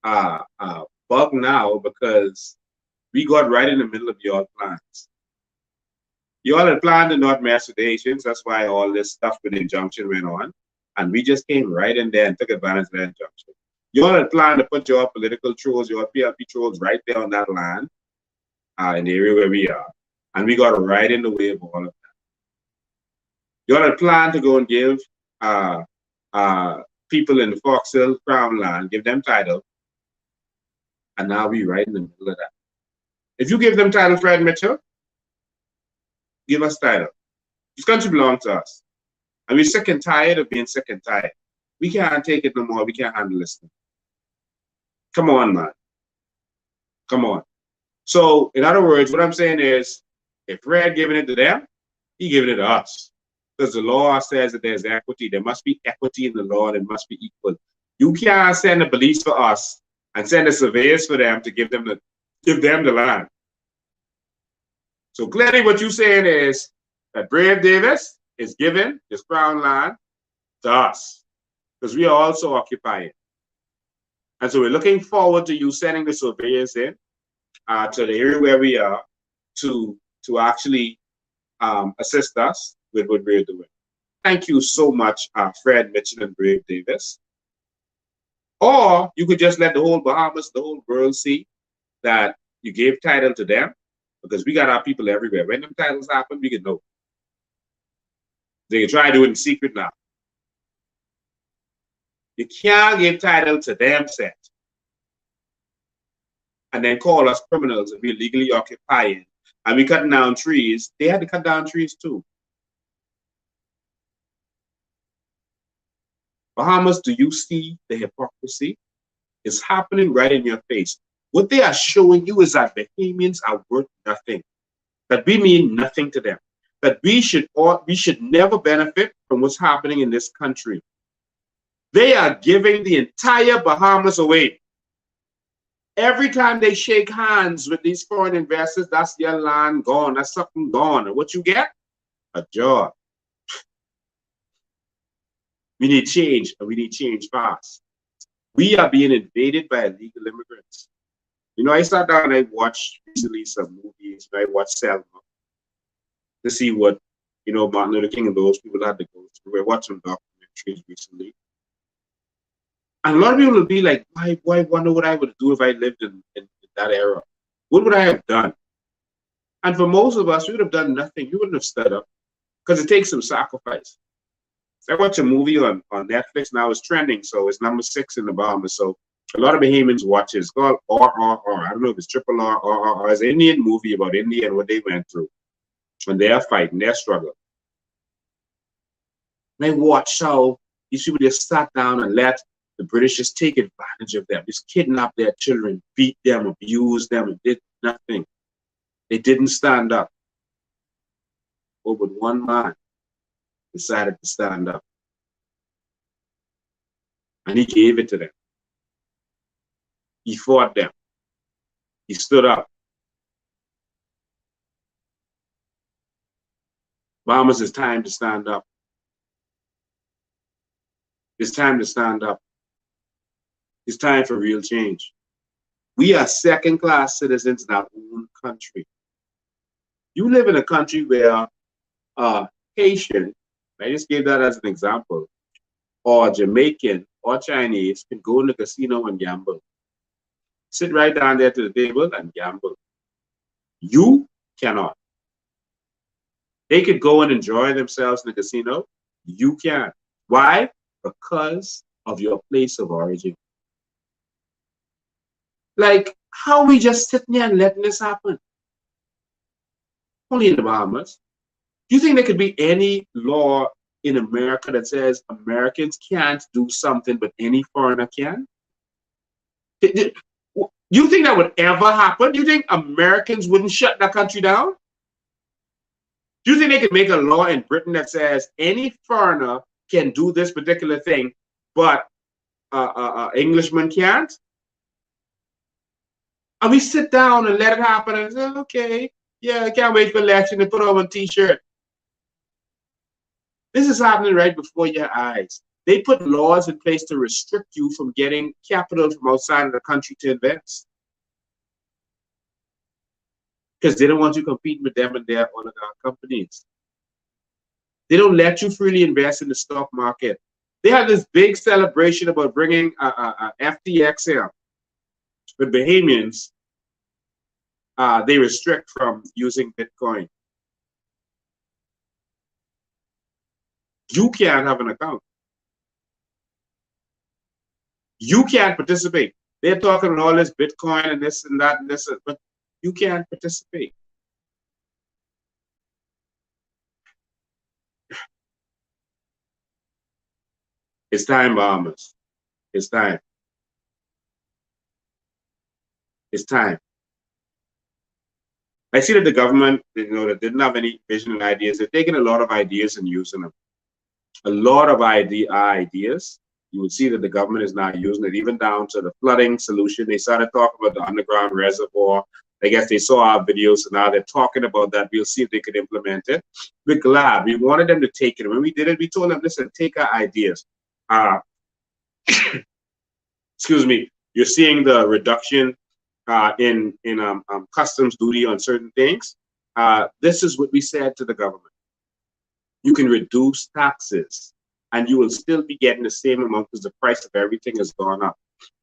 bug now because we got right in the middle of your plans. Y'all had planned to not mess with the Haitians. That's why all this stuff with the injunction went on. And we just came right in there and took advantage of that injunction. Y'all had planned to put your political trolls, your PLP trolls right there on that land in the area where we are. And we got right in the way of all of that. Y'all had planned to go and give people in the Fox Hill Crown land, give them title. And now we right in the middle of that. If you give them title, Fred Mitchell, give us title. This country belongs to us. And we're sick and tired of being sick and tired. We can't take it no more. We can't handle this thing. Come on, man. Come on. So, in other words, what I'm saying is, if Fred giving it to them, he giving it to us. Because the law says that there's equity. There must be equity in the law and it must be equal. You can't send the police for us and send the surveyors for them to give them the land. So clearly what you're saying is that Brave Davis is giving this Crown land to us because we are also occupying. And so we're looking forward to you sending the surveyors in to the area where we are to actually assist us with what we're doing. Thank you so much, Fred Mitchell and Brave Davis. Or you could just let the whole Bahamas, the whole world see that you gave title to them because we got our people everywhere. When them titles happen, we can know. They can try to do it in secret now. You can't give title to them set and then call us criminals and we're legally occupying and we cutting down trees. They had to cut down trees too. Bahamas, do you see the hypocrisy? It's happening right in your face. What they are showing you is that Bahamians are worth nothing, that we mean nothing to them, that we should never benefit from what's happening in this country. They are giving the entire Bahamas away. Every time they shake hands with these foreign investors, that's their land gone, that's something gone. And what you get? A job. We need change, and we need change fast. We are being invaded by illegal immigrants. You know, I sat down and I watched recently some movies. I watched Selma to see what, Martin Luther King and those people had to go through. I watched some documentaries recently. And a lot of people will be like, I wonder what I would do if I lived in that era. What would I have done? And for most of us, we would have done nothing. We wouldn't have stood up because it takes some sacrifice. I watched a movie on Netflix now. It's trending, so it's number 6 in the Bahamas. So a lot of Bahamians watch it. It's called RRR. I don't know if it's triple R, RRR. It's an Indian movie about India and what they went through. And they're fighting, they're struggling. They watch how these people just sat down and let the British just take advantage of them, just kidnap their children, beat them, abuse them, and did nothing. They didn't stand up. Oh, but one man decided to stand up. And he gave it to them. He fought them. He stood up. Bahamas, it's time to stand up. It's time to stand up. It's time for real change. We are second-class citizens in our own country. You live in a country where Haitian, I just gave that as an example, or Jamaican or Chinese can go in the casino and gamble. Sit right down there to the table and gamble. You cannot. They could go and enjoy themselves in the casino. You can't. Why? Because of your place of origin. Like, how are we just sitting there and letting this happen? Only in the Bahamas. Do you think there could be any law in America that says Americans can't do something but any foreigner can? Do you think that would ever happen? Do you think Americans wouldn't shut that country down? Do you think they could make a law in Britain that says any foreigner can do this particular thing, but Englishmen can't? And we sit down and let it happen and say, okay, yeah, I can't wait for election to put on a t-shirt. This is happening right before your eyes. They put laws in place to restrict you from getting capital from outside of the country to invest. Because they don't want you competing with them and their oligarch companies. They don't let you freely invest in the stock market. They had this big celebration about bringing FTX here. But Bahamians, they restrict from using Bitcoin. You can't have an account. You can't participate. They're talking about all this Bitcoin and this and that and this, but you can't participate. It's time, Bahamas. It's time. It's time. I see that the government, that didn't have any vision and ideas. They're taking a lot of ideas and using them. A lot of ideas. You would see that the government is now using it, even down to the flooding solution. They started talking about the underground reservoir. I guess they saw our videos, so now they're talking about that. We'll see if they could implement it. We're glad. We wanted them to take it. When we did it, we told them, listen, take our ideas. Excuse me. You're seeing the reduction in customs duty on certain things. This is what we said to the government. You can reduce taxes and you will still be getting the same amount because the price of everything has gone up.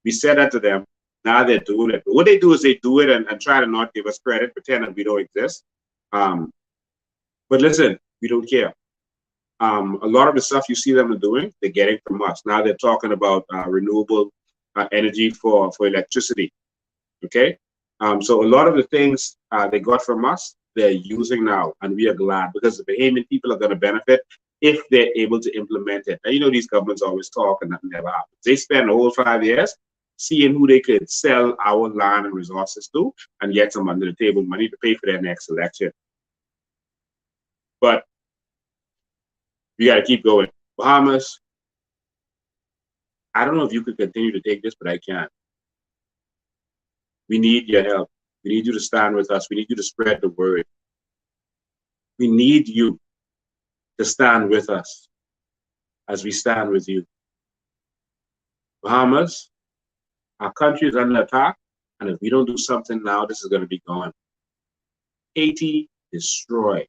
We said that to them. Now they're doing it. But what they do is they do it and try to not give us credit, pretend that we don't exist. But listen, we don't care. A lot of the stuff you see them doing, they're getting from us. Now they're talking about renewable energy for electricity. Okay? So a lot of the things they got from us, they're using now, and we are glad because the Bahamian people are going to benefit if they're able to implement it. And these governments always talk and nothing ever happens. They spend the whole 5 years seeing who they could sell our land and resources to and get some under the table money to pay for their next election. But we got to keep going. Bahamas, I don't know if you could continue to take this, but I can't. We need your help. We need you to stand with us. We need you to spread the word. We need you to stand with us as we stand with you. Bahamas, our country is under attack, and if we don't do something now, this is going to be gone. Haiti destroyed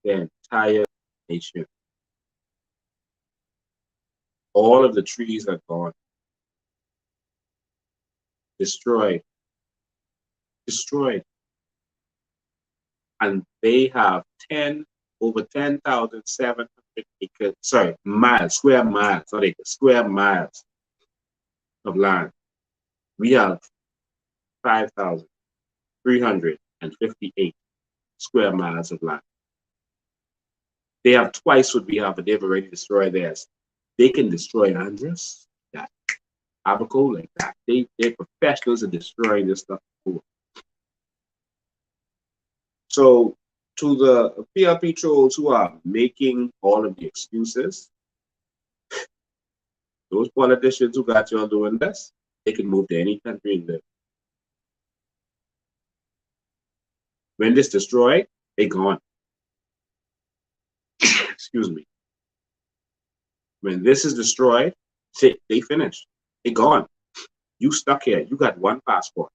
the entire nation. All of the trees are gone. Destroyed. And they have over 10,700 acres, sorry, miles, square miles, not acres, square miles of land. We have 5,358 square miles of land. They have twice what we have, but they've already destroyed theirs. They can destroy Andros, that Abaco, like that. They're professionals at destroying this stuff. So to the PLP trolls who are making all of the excuses, those politicians who got y'all doing this, they can move to any country and live. When this destroyed, they gone. Excuse me. When this is destroyed, they finished. They gone. You stuck here. You got one passport.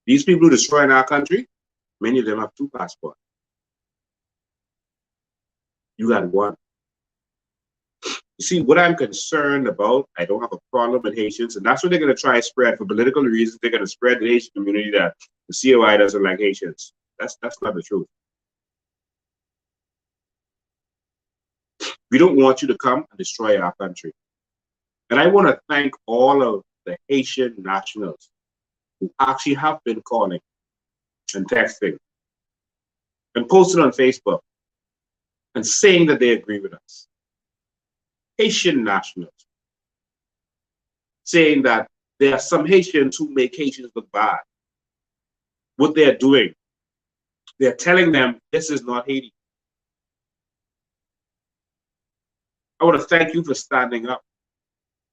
These people who destroying our country, many of them have two passports. You got one. You see, what I'm concerned about, I don't have a problem with Haitians, and that's what they're going to try to spread. For political reasons, they're going to spread the Haitian community that the COI doesn't like Haitians. That's not the truth. We don't want you to come and destroy our country. And I want to thank all of the Haitian nationals who actually have been calling and texting and posting on Facebook and saying that they agree with us. Haitian nationals saying that there are some Haitians who make Haitians look bad. What they're doing, they're telling them this is not Haiti. I want to thank you for standing up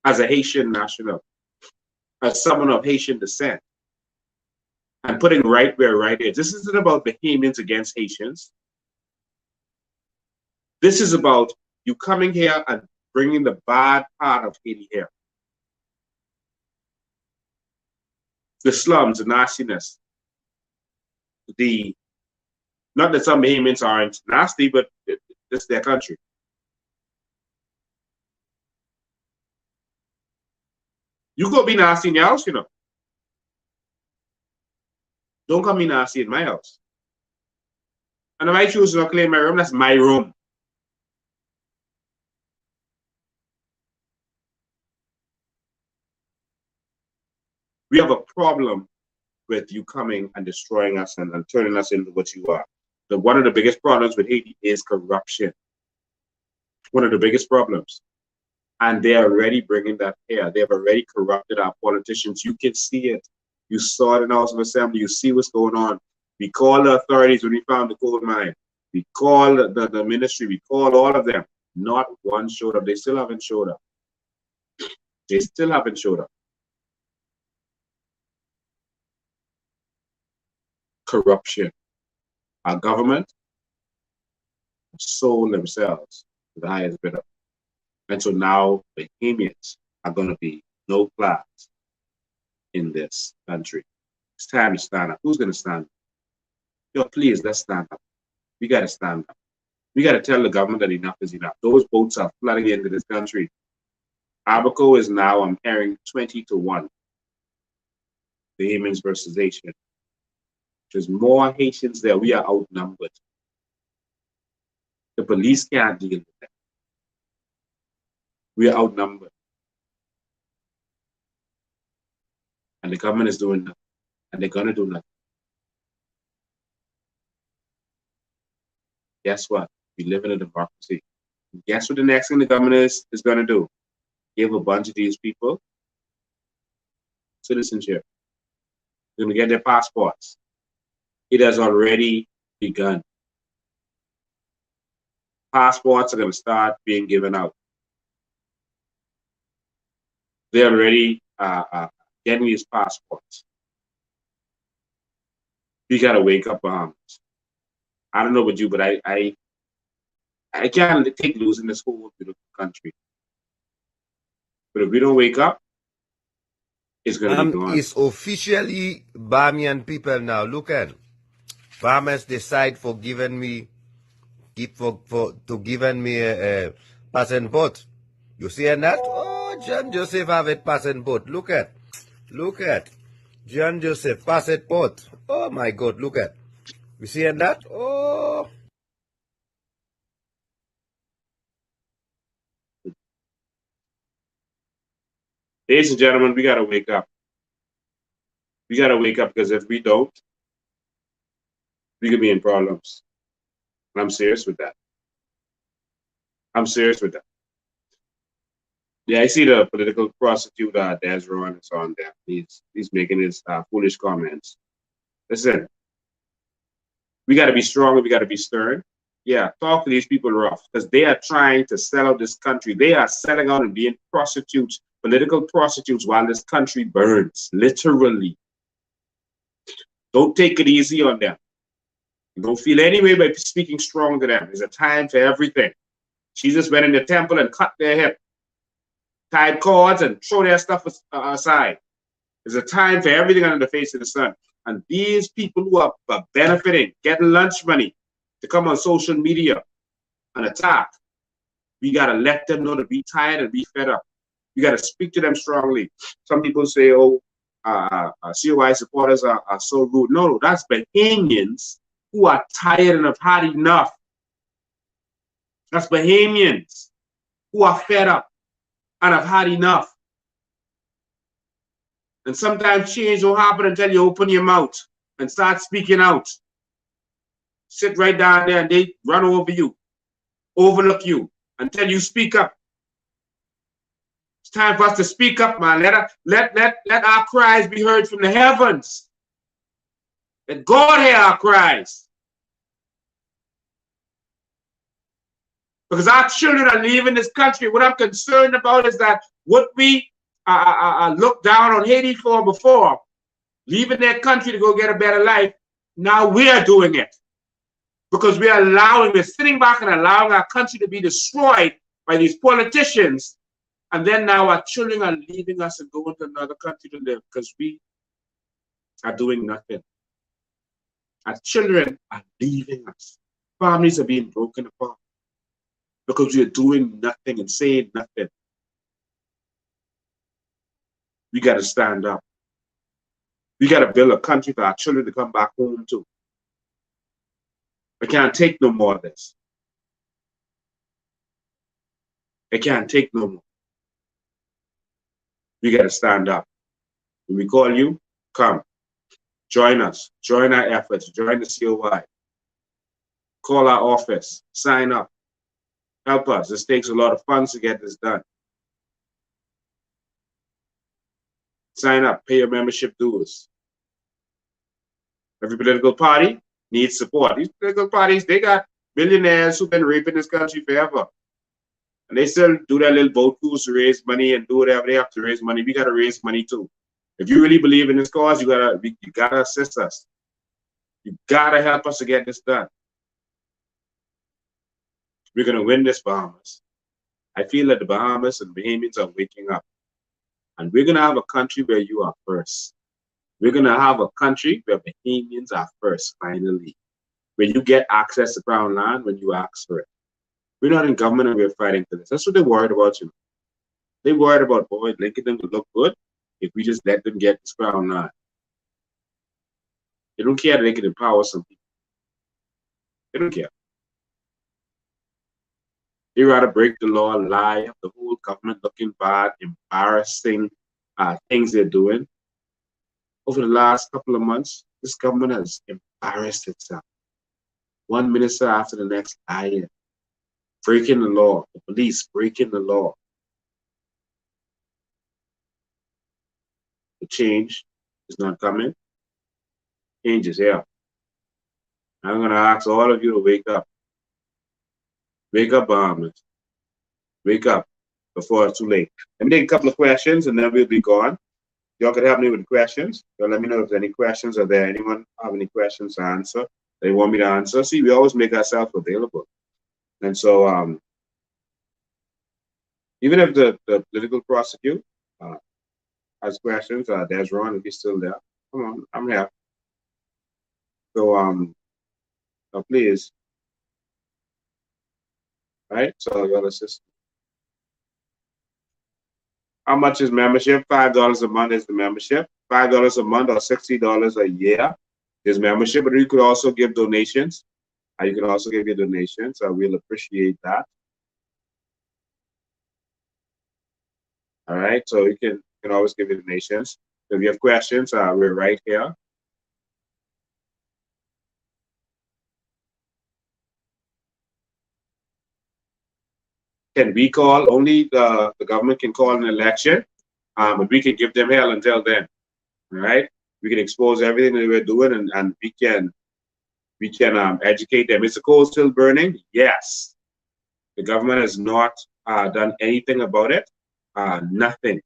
as a Haitian national, as someone of Haitian descent, and putting right where right is. This isn't about Bahamians against Haitians. This is about you coming here and bringing the bad part of Haiti here. The slums, the nastiness, not that some Bahamians aren't nasty, but it's their country. You go be nasty in your house, you know. Don't come be nasty in my house. And if I choose to not clean my room, that's my room. We have a problem with you coming and destroying us and turning us into what you are. One of the biggest problems with Haiti is corruption. One of the biggest problems. And they're already bringing that here. They've already corrupted our politicians. You can see it. You saw it in the House of Assembly. You see what's going on. We called the authorities when we found the gold mine. We called the ministry. We called all of them. Not one showed up. They still haven't showed up. They still haven't showed up. Corruption. Our government sold themselves to the highest bidder. And so now the Bahamians are going to be no class in this country. It's time to stand up. Who's going to stand up? Yo, please, let's stand up. We got to stand up. We got to tell the government that enough is enough. Those boats are flooding into this country. Abaco is now, I'm hearing, 20-1. Bahamians versus Haitians. There's more Haitians there. We are outnumbered. The police can't deal with that. We are outnumbered. And the government is doing nothing. And they're going to do nothing. Guess what? We live in a democracy. Guess what the next thing the government is going to do? Give a bunch of these people citizenship. They're going to get their passports. It has already begun. Passports are going to start being given out. They're already getting these passports. We got to wake up, Bahamas. I don't know about you, but I can't take losing this whole beautiful country. But if we don't wake up, it's going to be gone. It's officially Bahamian people now. Look at Bahamas decide for giving me a passport. You see that? Oh, John Joseph have a passport. Look at John Joseph passport. Oh my God, look at. You see that? Oh. Ladies and gentlemen, we got to wake up. We got to wake up, because if we don't, we could be in problems. And I'm serious with that. I'm serious with that. Yeah, I see the political prosecutor, Desron, is on there. He's making his foolish comments. Listen, we got to be strong and we got to be stern. Yeah, talk to these people rough, because they are trying to sell out this country. They are selling out and being prostitutes, political prostitutes, while this country burns, literally. Don't take it easy on them. Don't feel any way by speaking strong to them. There's a time for everything. Jesus went in the temple and cut their hip, tied cords and throw their stuff aside. There's a time for everything under the face of the sun. And these people who are benefiting, getting lunch money to come on social media and attack, we got to let them know to be tired and be fed up. We got to speak to them strongly. Some people say, oh, COI supporters are so rude. No, that's Bahamians who are tired and have had enough. That's Bahamians who are fed up and have had enough. And sometimes change will happen until you open your mouth and start speaking out. Sit right down there and they run over you, overlook you until you speak up. It's time for us to speak up, man. Let our cries be heard from the heavens. Let God hear our cries. Because our children are leaving this country. What I'm concerned about is that what we looked down on Haiti for before, leaving their country to go get a better life, now we're doing it. Because we're sitting back and allowing our country to be destroyed by these politicians. And then now our children are leaving us and going to another country to live because we are doing nothing. Our children are leaving us. Families are being broken apart because we are doing nothing and saying nothing. We got to stand up. We got to build a country for our children to come back home to. I can't take no more of this. I can't take no more. We got to stand up. When we call you, come. Join us. Join our efforts. Join the COI. Call our office. Sign up. Help us. This takes a lot of funds to get this done. Sign up. Pay your membership dues. Every political party needs support. These political parties, they got billionaires who've been raping this country forever. And they still do their little boat cruise to raise money and do whatever they have to raise money. We got to raise money too. If you really believe in this cause, you gotta assist us. You gotta help us to get this done. We're gonna win this, Bahamas. I feel that the Bahamas and Bahamians are waking up. And we're gonna have a country where you are first. We're gonna have a country where Bahamians are first, finally. Where you get access to Crown land when you ask for it. We're not in government and we're fighting for this. That's what they're worried about, you know. They're worried about, boy, linking them to look good if we just let them get this Crown land. They don't care that they can empower some people. They don't care. They rather break the law, lie, have the whole government looking bad, embarrassing things they're doing. Over the last couple of months, this government has embarrassed itself. One minister after the next lying, breaking the law, the police breaking the law. The change is not coming. Change is here. I'm going to ask all of you to wake up. Wake up, Bahamas. Wake up before it's too late. Let me take a couple of questions and then we'll be gone. Y'all can help me with the questions. Y'all let me know if there's any questions. Are there anyone have any questions to answer? They want me to answer. See, we always make ourselves available. And so even if the political prosecutor has questions, there's Ron, if he's still there. Come on, I'm here. So please. Right? So y'all assist. How much is membership? $5 a month is the membership. $5 a month or $60 a year is membership. But you could also give donations. You can also give your donations. We'll appreciate that. All right. So you can can always give you donations. So if you have questions, we're right here. Can we call? Only the government can call an election, but we can give them hell until then. All right, we can expose everything that we're doing, and we can educate them. Is the coal still burning? Yes. The government has not done anything about it. Nothing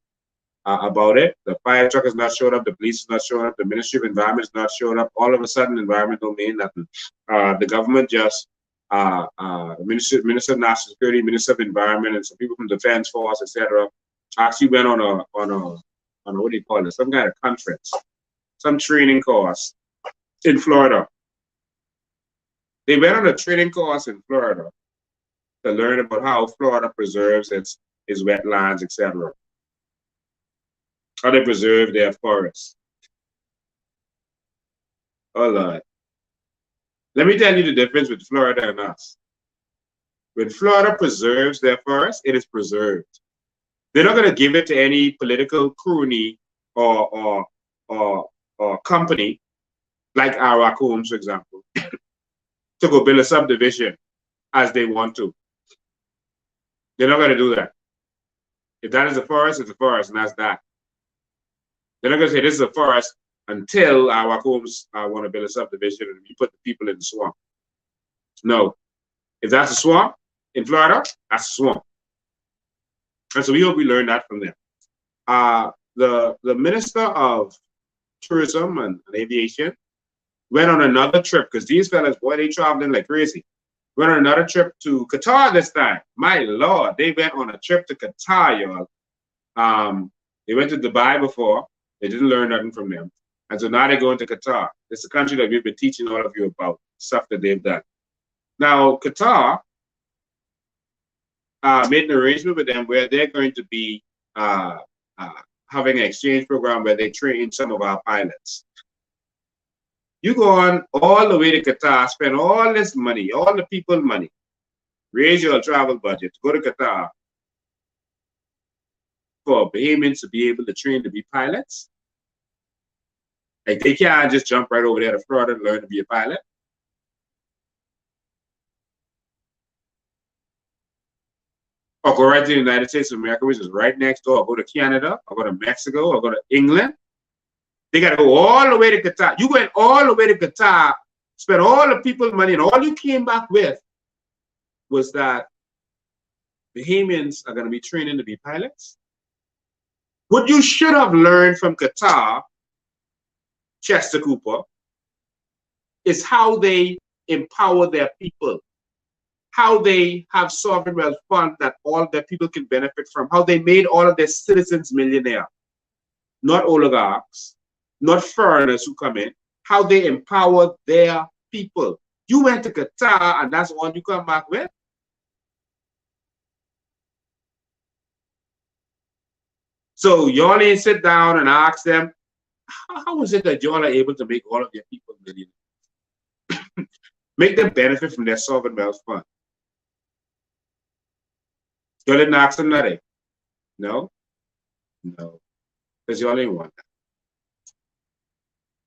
about it. The fire truck has not showed up. The police has not shown up. The Ministry of Environment has not showed up. All of a sudden, environment don't mean nothing. The government just Minister of National Security, Minister of Environment, and some people from Defense Force, etc., actually went on a what do you call it? Some kind of conference, some training course in Florida. They went on a training course in Florida to learn about how Florida preserves its wetlands, etc. How they preserve their forests. Oh Lord. Let me tell you the difference with Florida and us. When Florida preserves their forest, it is preserved. They're not going to give it to any political crony or company like our Raccoons, for example, to go build a subdivision as they want to. They're not going to do that. If that is a forest, it's a forest, and that's that. They're not going to say this is a forest until our Raccoons want to build a subdivision and we put the people in the swamp. No. If that's a swamp in Florida, that's a swamp. And so we hope we learn that from them. The Minister of Tourism and Aviation went on another trip, because these fellas, boy, they traveling like crazy. Went on another trip to Qatar this time. My Lord, they went on a trip to Qatar, y'all. They went to Dubai before. They didn't learn nothing from them. And so now they're going to Qatar. It's a country that we've been teaching all of you about, stuff that they've done. Now, Qatar made an arrangement with them where they're going to be having an exchange program where they train some of our pilots. You go on all the way to Qatar, spend all this money, all the people money, raise your travel budget to go to Qatar for Bahamians to be able to train to be pilots. Like, they can't just jump right over there to Florida and learn to be a pilot. Or go right to the United States of America, which is right next door, or go to Canada, or go to Mexico, or go to England. They got to go all the way to Qatar. You went all the way to Qatar, spent all the people's money, and all you came back with was that Bahamians are going to be training to be pilots. What you should have learned from Qatar, Chester Cooper, is how they empower their people, how they have sovereign wealth fund that all their people can benefit from, how they made all of their citizens millionaire, not oligarchs, not foreigners who come in, how they empower their people. You went to Qatar and that's all you come back with? So y'all ain't sit down and ask them, how is it that y'all are able to make all of your people millionaires? Make them benefit from their sovereign wealth fund. Y'all didn't ask them nothing? No? No. Because y'all ain't want that.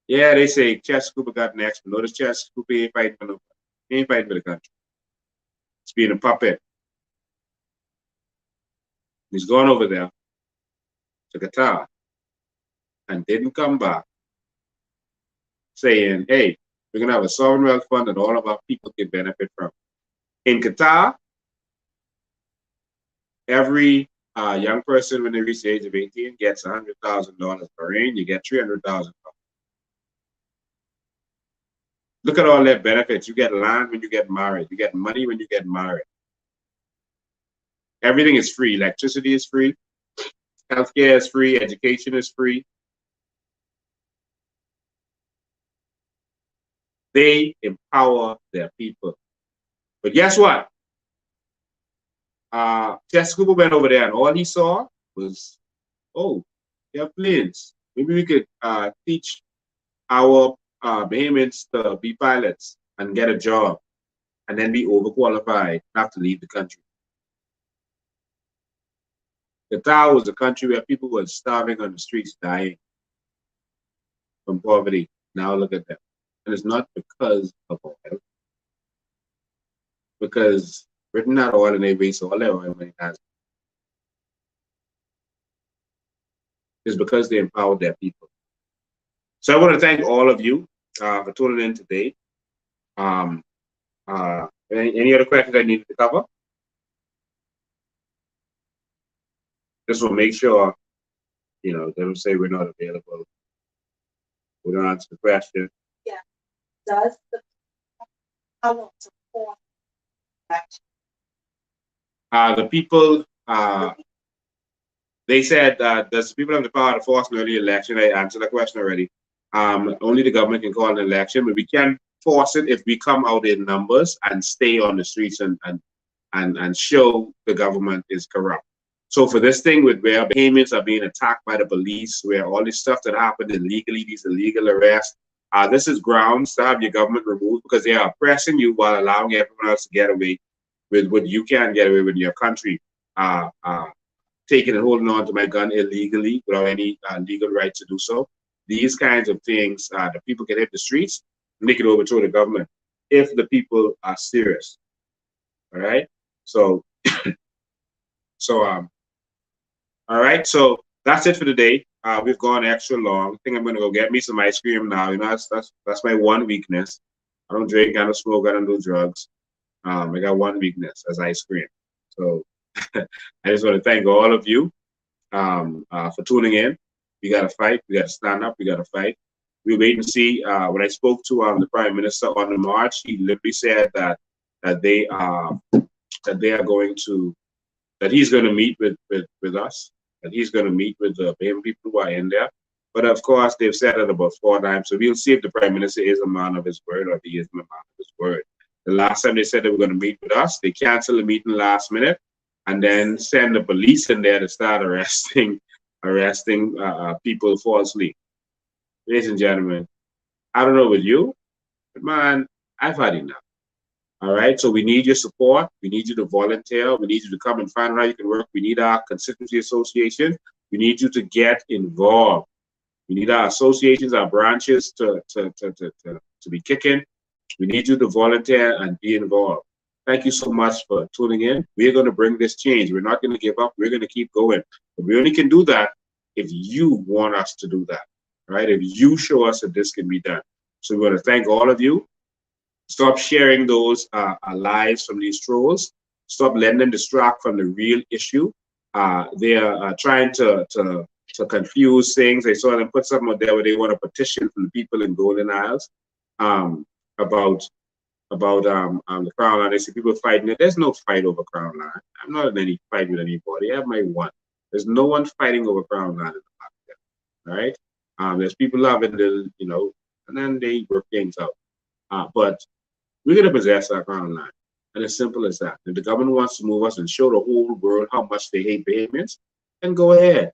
Yeah, they say Chester Cooper got next, but notice Chester Cooper ain't fighting for nobody. He ain't fighting for the country. He's being a puppet. He's gone over there to Qatar and didn't come back saying, hey, we're going to have a sovereign wealth fund that all of our people can benefit from. In Qatar, every young person when they reach the age of 18 gets $100,000 per year. You get $300,000. Look at all their benefits. You get land when you get married. You get money when you get married. Everything is free. Electricity is free. Healthcare is free. Education is free. They empower their people. But guess what? Chester Cooper went over there and all he saw was, oh, they have planes. Maybe we could teach our Bahamians to be pilots and get a job and then be overqualified, have to leave the country. Qatar was a country where people were starving on the streets, dying from poverty. Now look at them. And it's not because of oil, because Britain had oil and they waste all their oil when it has. It's because they empowered their people. So I want to thank all of you for tuning in today. Any other questions I needed to cover? This will make sure, they don't say we're not available. We don't answer the question. Yeah. Does the power support election? The people, they said, does the people have the power to force an early election? I answered that question already. Only the government can call an election, but we can force it if we come out in numbers and stay on the streets and show the government is corrupt. So for this thing with where Bahamians are being attacked by the police, where all this stuff that happened illegally, these illegal arrests, this is grounds to have your government removed because they are oppressing you while allowing everyone else to get away with what you can't get away with in your country. Taking and holding on to my gun illegally without any legal right to do so. These kinds of things, the people can hit the streets, make it overthrow the government if the people are serious. All right. So, all right. So that's it for today. We've gone extra long. I think I'm gonna go get me some ice cream now. That's my one weakness. I don't drink, I don't smoke, I don't do drugs. I got one weakness, as ice cream. So I just want to thank all of you for tuning in. We got to fight. We got to stand up. We got to fight. We wait and see. When I spoke to the Prime Minister on the march, he literally said that they are going to, that he's going to meet with us, that he's going to meet with the people who are in there. But of course, they've said it about 4 times. So we'll see if the Prime Minister is a man of his word or if he isn't a man of his word. The last time they said they were going to meet with us, they canceled the meeting last minute and then send the police in there to start arresting people falsely. Ladies and gentlemen, I don't know with you, but man, I've had enough. All right, so we need your support. We need you to volunteer. We need you to come and find out how you can work. We need our constituency association. We need you to get involved. We need our associations, our branches to be kicking. We need you to volunteer and be involved. Thank you so much for tuning in. We're going to bring this change. We're not going to give up. We're going to keep going. But we only can do that if you want us to do that, right? If you show us that this can be done. So we want to thank all of you. Stop sharing those lies from these trolls. Stop letting them distract from the real issue. They are trying to confuse things. I saw them put something out there where they want a petition from the people in Golden Isles about the Crown Line. They see people fighting it. There's no fight over Crown Line. I'm not in any fight with anybody. I have my one. There's no one fighting over Crown Line in the market. All right. There's people loving the, and then they work things out. But we're gonna possess our Crown Line. And as simple as that. If the government wants to move us and show the whole world how much they hate Bahamians, then go ahead.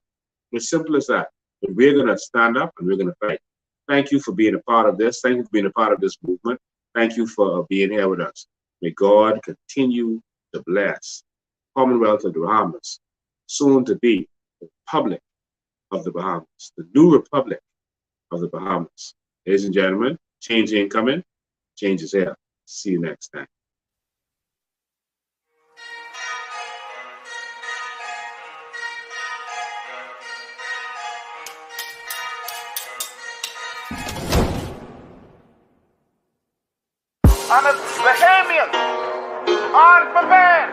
As simple as that. But we're gonna stand up and we're gonna fight. Thank you for being a part of this. Thank you for being a part of this movement. Thank you for being here with us. May God continue to bless Commonwealth of the Bahamas, soon to be the Republic of the Bahamas, the new Republic of the Bahamas. Ladies and gentlemen, change ain't coming, change is here. See you next time. And it's Bahamians aren't prepared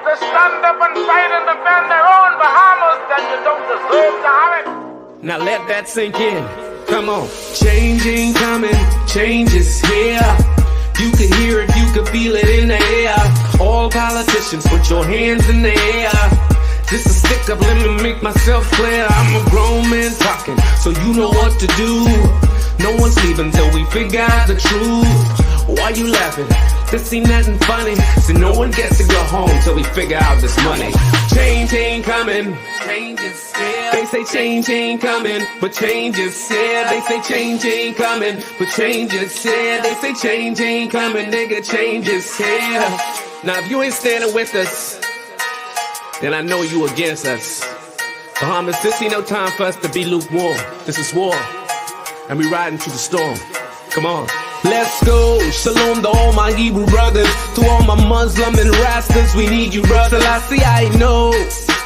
to stand up and fight and defend their own Bahamas, then you don't deserve to have it. Now let that sink in. Come on. Change ain't coming, change is here. You can hear it, you can feel it in the air. All politicians, put your hands in the air. Just a stick up, let me make myself clear. I'm a grown man talking, so you know what to do. No one's leaving till we figure out the truth. Why you laughing? This ain't nothing funny. So no one gets to go home till we figure out this money. Change ain't coming, change is here. They say change ain't coming, but change is here. They say change ain't coming, but change is here. They say change ain't coming, nigga, change is here. Now if you ain't standing with us, then I know you against us. Bahamas, this ain't no time for us to be lukewarm. This is war, and we riding through the storm. Come on. Let's go. Shalom to all my Hebrew brothers, to all my Muslim and Rastas, we need you, brother. I know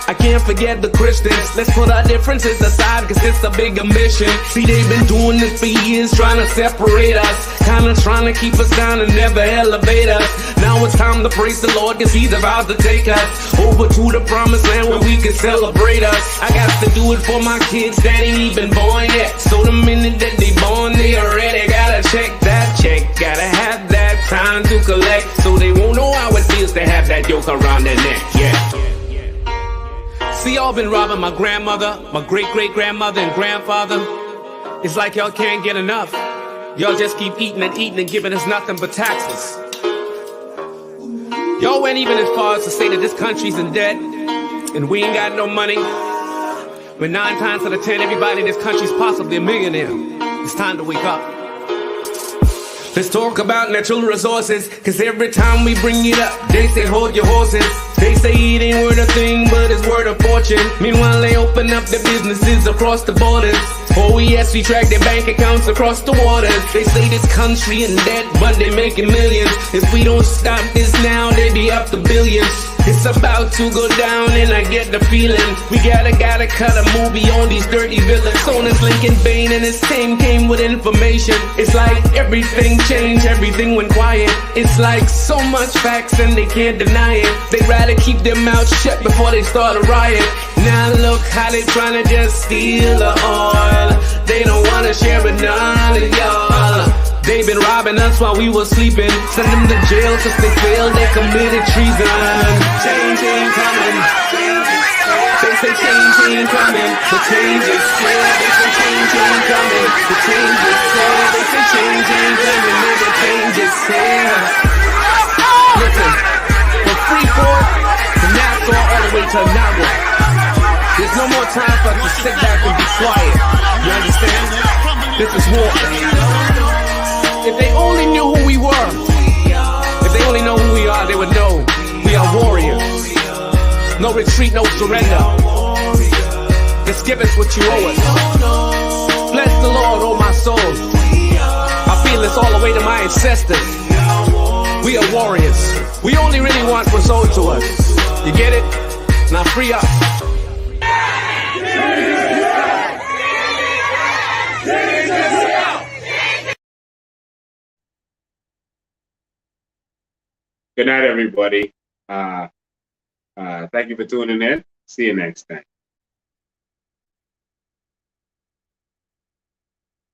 I can't forget the Christians. Let's put our differences aside, cause it's a bigger mission. See, they've been doing this for years, trying to separate us, kinda trying to keep us down and never elevate us. Now it's time to praise the Lord, cause he's about to take us over to the promised land where we can celebrate us. I got to do it for my kids that ain't even born yet, so the minute that they born, they already gotta check that check. Gotta have that time to collect, so they won't know how it feels to have that yoke around their neck. Yeah. See, y'all been robbing my grandmother, my great-great-grandmother and grandfather. It's like y'all can't get enough. Y'all just keep eating and giving us nothing but taxes. Y'all went even as far as to say that this country's in debt and we ain't got no money. When 9 times out of 10, everybody in this country's possibly a millionaire. It's time to wake up. Let's talk about natural resources, cause every time we bring it up, they say hold your horses. They say it ain't worth a thing, but it's worth a fortune. Meanwhile, they open up their businesses across the borders. Oh yes, we track their bank accounts across the waters. They say this country in debt, but they making millions. If we don't stop this now, they be up to billions. It's about to go down and I get the feeling we gotta cut a movie on these dirty villains. On this Lincoln Bain and his team came with information. It's like everything changed, everything went quiet. It's like so much facts and they can't deny it. They rather keep their mouths shut before they start a riot. Now look how they tryna just steal the oil. They don't wanna share with none of y'all. They been robbing us while we were sleeping. Send them to jail cause they failed, they committed treason. Change ain't coming. They say change ain't coming. The change is here. They say change ain't coming. The change is here. They say change ain't coming. The change is here. Listen, from Freeport to Nassau all the way to Nawa, there's no more time for us to sit back and be quiet. You understand? This is war. If they only knew who we were, if they only know who we are, they would know we are warriors. No retreat, no surrender. Just give us what you owe us. Bless the Lord, oh my soul. I feel this all the way to my ancestors. We are warriors. We only really want what's owed to us. You get it? Now free up. Good night, everybody. Thank you for tuning in. See you next time.